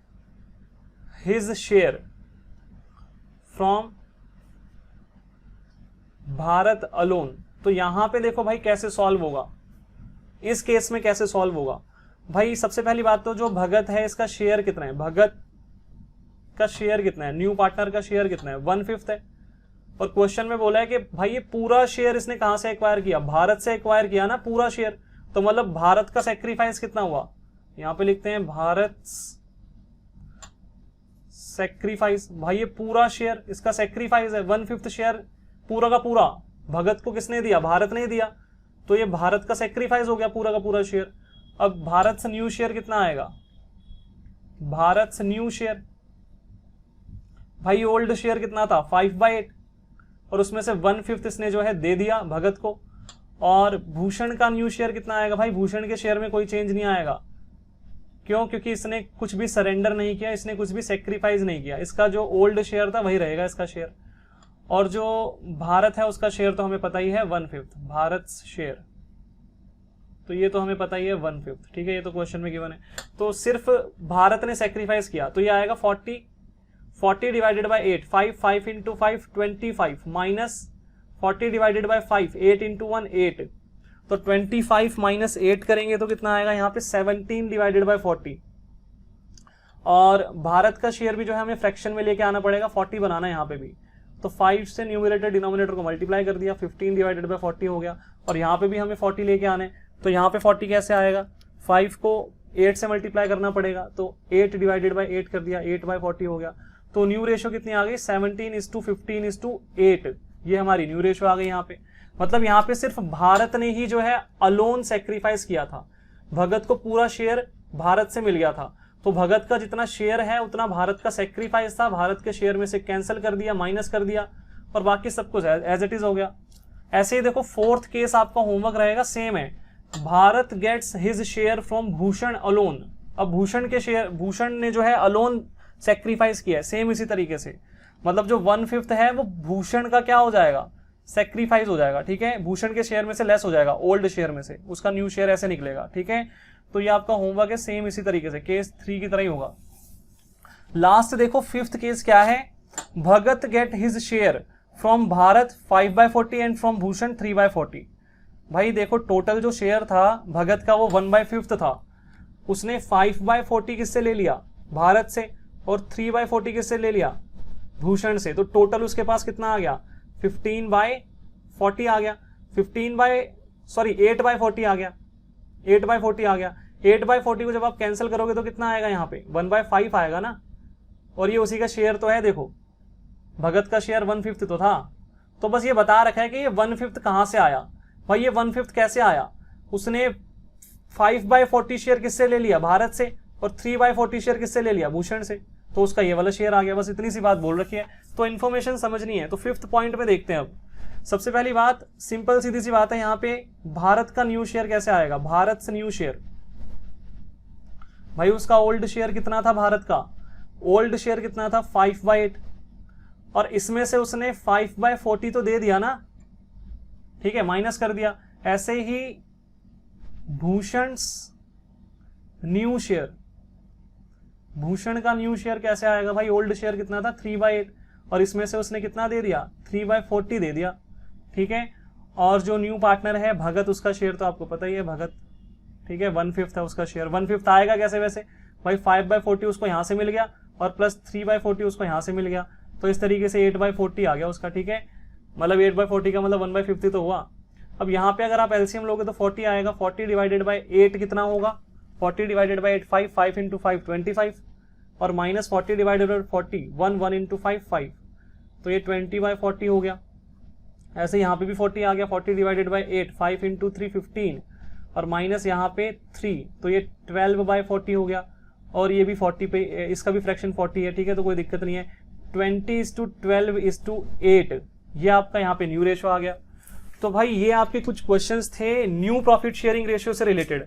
his share from Bharat alone. तो यहां पे देखो भाई कैसे सॉल्व होगा, इस केस में कैसे सॉल्व होगा भाई। सबसे पहली बात तो जो भगत है इसका शेयर कितना है, भगत का शेयर कितना है, न्यू पार्टनर का शेयर कितना है 1/5 है। और क्वेश्चन में बोला है कि भाई ये पूरा शेयर इसने कहां से एक्वायर किया, भारत से एक्वायर किया ना पूरा शेयर, तो मतलब भारत का सेक्रीफाइस कितना हुआ, यहां पे लिखते हैं भारत सेक्रीफाइस। भाई ये पूरा शेयर इसका सेक्रीफाइस है, 1/5 शेयर पूरा का पूरा भगत को किसने दिया, भारत ने दिया, तो ये भारत का सेक्रीफाइस हो गया पूरा का पूरा शेयर। अब भारत से न्यू शेयर कितना आएगा, भारत से न्यू शेयर, भाई ओल्ड शेयर कितना था 5/8, और उसमें से 1/5 इसने जो है दे दिया भगत को। और भूषण का न्यू शेयर कितना आएगा, भाई भूषण के शेयर में कोई चेंज नहीं आएगा, क्यों, क्योंकि इसने कुछ भी सरेंडर नहीं किया, इसने कुछ भी सेक्रीफाइस नहीं किया, इसका जो ओल्ड शेयर था वही रहेगा इसका शेयर। और जो भारत है उसका शेयर तो हमें पता ही है 1/5, भारत शेयर, तो ये तो हमें पता ही है 1/5, ठीक है, ये तो क्वेश्चन में गिवन है। तो सिर्फ भारत ने सेक्रीफाइस किया, तो ये आएगा 40 divided by 8, 5 into 5 25, minus 40 divided by 5, 8 into 1 8, तो 25 माइनस 8 करेंगे तो कितना आएगा यहाँ पे 17 डिवाइडेड बाई 40। और भारत का शेयर भी जो है हमें फ्रैक्शन में लेके आना पड़ेगा, 40 बनाना है यहाँ पे भी, तो 5 से न्यूमरेटर डिनोमिनेटर को मल्टीप्लाई कर दिया, 15 डिवाइडेड बाई 40 हो गया। और यहाँ पे भी हमें 40 लेके आने, तो यहाँ पे 40 कैसे आएगा, 5 को 8 से मल्टीप्लाई करना पड़ेगा, तो 8 डिवाइडेड बाई 8 कर दिया, 8/40 हो गया। तो न्यू रेशो कितनी आ गई 17:15:8, ये हमारी न्यू रेशो आ गई यहाँ पे। मतलब यहाँ पे सिर्फ भारत ने ही जो है अलोन सेक्रीफाइस किया था, भगत को पूरा शेयर भारत से मिल गया था, तो भगत का जितना शेयर है उतना भारत का सेक्रीफाइस था, भारत के शेयर में से कैंसिल कर दिया, माइनस कर दिया, और बाकी सब कुछ एज इट इज हो गया। ऐसे ही देखो फोर्थ केस आपका होमवर्क रहेगा, सेम है, Bharat gets his share from Bhushan alone. अब भूषण के शेयर, भूषण ने जो है अलोन सेक्रीफाइस किया है, सेम इसी तरीके से, मतलब जो 1/5 है वो भूषण का क्या हो जाएगा, सेक्रीफाइस हो जाएगा, ठीक है, भूषण के शेयर में से लेस हो जाएगा, ओल्ड शेयर में से उसका न्यू शेयर ऐसे निकलेगा, ठीक है। तो ये आपका होमवर्क है, सेम इसी तरीके से केस 3 की तरह ही होगा। लास्ट देखो 5th केस क्या है, Bhagat get his share from Bharat 5/40 and from Bhushan 3/40। भाई देखो टोटल जो शेयर था भगत का वो 1/5 था, उसने 5/40 किससे ले लिया, भारत से, और 3/40 किससे ले लिया, भूषण से, तो टोटल उसके पास कितना आ गया 15/40 आ गया, 8/40 आ गया, 8/40 आ गया। 8/40 को जब आप कैंसिल करोगे तो कितना आएगा यहाँ पे 1/5 आएगा ना, और ये उसी का शेयर तो है, देखो भगत का शेयर 1/5 तो था, तो बस ये बता रखा है कि ये 1/5 कहाँ से आया। भाई ये 1/5 कैसे आया, उसने 5/40 शेयर किससे ले लिया, भारत से, और 3/40 शेयर किससे ले लिया, भूषण से, तो उसका ये वाला शेयर आ गया। बस इतनी सी बात बोल रखी है, तो इन्फॉर्मेशन समझनी है। तो 5th पॉइंट में देखते हैं। अब सबसे पहली बात सिंपल सीधी सी बात है, यहाँ पे भारत का न्यू शेयर कैसे आएगा, भारत से न्यू शेयर, भाई उसका ओल्ड शेयर कितना था, भारत का ओल्ड शेयर कितना था 5/8, और इसमें से उसने 5/40 तो दे दिया ना, ठीक है, माइनस कर दिया। ऐसे ही भूषण न्यू शेयर, भूषण का न्यू शेयर कैसे आएगा भाई, ओल्ड शेयर कितना था 3/8, और इसमें से उसने कितना दे दिया 3/40 दे दिया, ठीक है। और जो न्यू पार्टनर है भगत, उसका शेयर तो आपको पता ही है, भगत, ठीक है, 1/5 है उसका शेयर। 1/5 आएगा कैसे वैसे भाई, 5/40 उसको यहां से मिल गया और प्लस 3/40 उसको यहां से मिल गया, तो इस तरीके से 8/40 आ गया उसका, ठीक है। मतलब 8/40 का मतलब 1/50 तो हुआ। अब यहाँ पे अगर आप एलसीएम लोगे तो 40 आएगा, 40 डिवाइडेड बाई 8 कितना होगा, 40 डिवाइडेड बाई 8 5, 5 इंटू 5 25, और माइनस 40 डिवाइडेड बाई 40 1 इंटू 5 5, तो ये 20/40 हो गया। ऐसे यहाँ पे भी 40 आ गया, 40 डिवाइडेड बाई 8 5 इंटू 3 15, और माइनस यहाँ पे 3, तो ये 12/40 हो गया, और ये भी 40 पे, इसका भी फ्रैक्शन 40 है, ठीक है, तो कोई दिक्कत नहीं है। 20:12:8 ये आपका यहाँ पे न्यू रेशियो आ गया। तो भाई ये आपके कुछ क्वेश्चंस थे न्यू प्रॉफिट शेयरिंग रेशियो से रिलेटेड।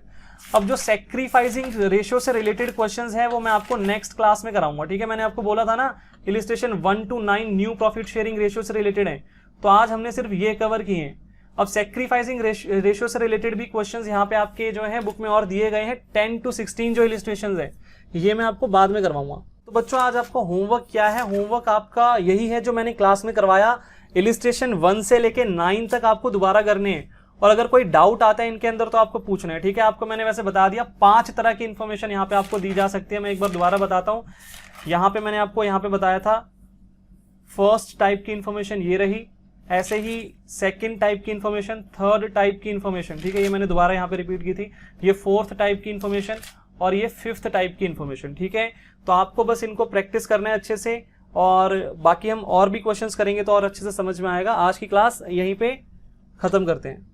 अब जो सैक्रिफाइसिंग रेशियो से रिलेटेड क्वेश्चंस है वो मैं आपको नेक्स्ट क्लास में कराऊंगा, ठीक है। मैंने आपको बोला था ना illustration 1 to 9 new profit sharing ratio से रिलेटेड है, तो आज हमने सिर्फ ये कवर किए हैं। अब सैक्रिफाइसिंग रेशियो से रिलेटेड भी क्वेश्चंस यहाँ पे आपके जो है बुक में और दिए गए हैं, 10 to 16 जो इलिस्ट्रेशंस है, ये मैं आपको बाद में करवाऊंगा। तो बच्चों आज आपका होमवर्क क्या है, होमवर्क आपका यही है जो मैंने क्लास में करवाया, इलिस्ट्रेशन 1 से लेके 9 तक आपको दोबारा करने हैं, और अगर कोई डाउट आता है इनके अंदर तो आपको पूछना है, ठीक है। आपको मैंने वैसे बता दिया 5 तरह की इंफॉर्मेशन यहाँ पे आपको दी जा सकती है। मैं एक बार दोबारा बताता हूँ, यहाँ पे मैंने आपको यहाँ पे बताया था फर्स्ट टाइप की इंफॉर्मेशन ये रही, ऐसे ही सेकंड टाइप की इंफॉर्मेशन, थर्ड टाइप की इंफॉर्मेशन, ठीक है, ये मैंने दोबारा यहाँ पे रिपीट की थी, ये फोर्थ टाइप की इंफॉर्मेशन, और ये 5th टाइप की इंफॉर्मेशन, ठीक है। तो आपको बस इनको प्रैक्टिस करना है अच्छे से, और बाकी हम और भी क्वेश्चंस करेंगे तो और अच्छे से समझ में आएगा। आज की क्लास यहीं पे खत्म करते हैं।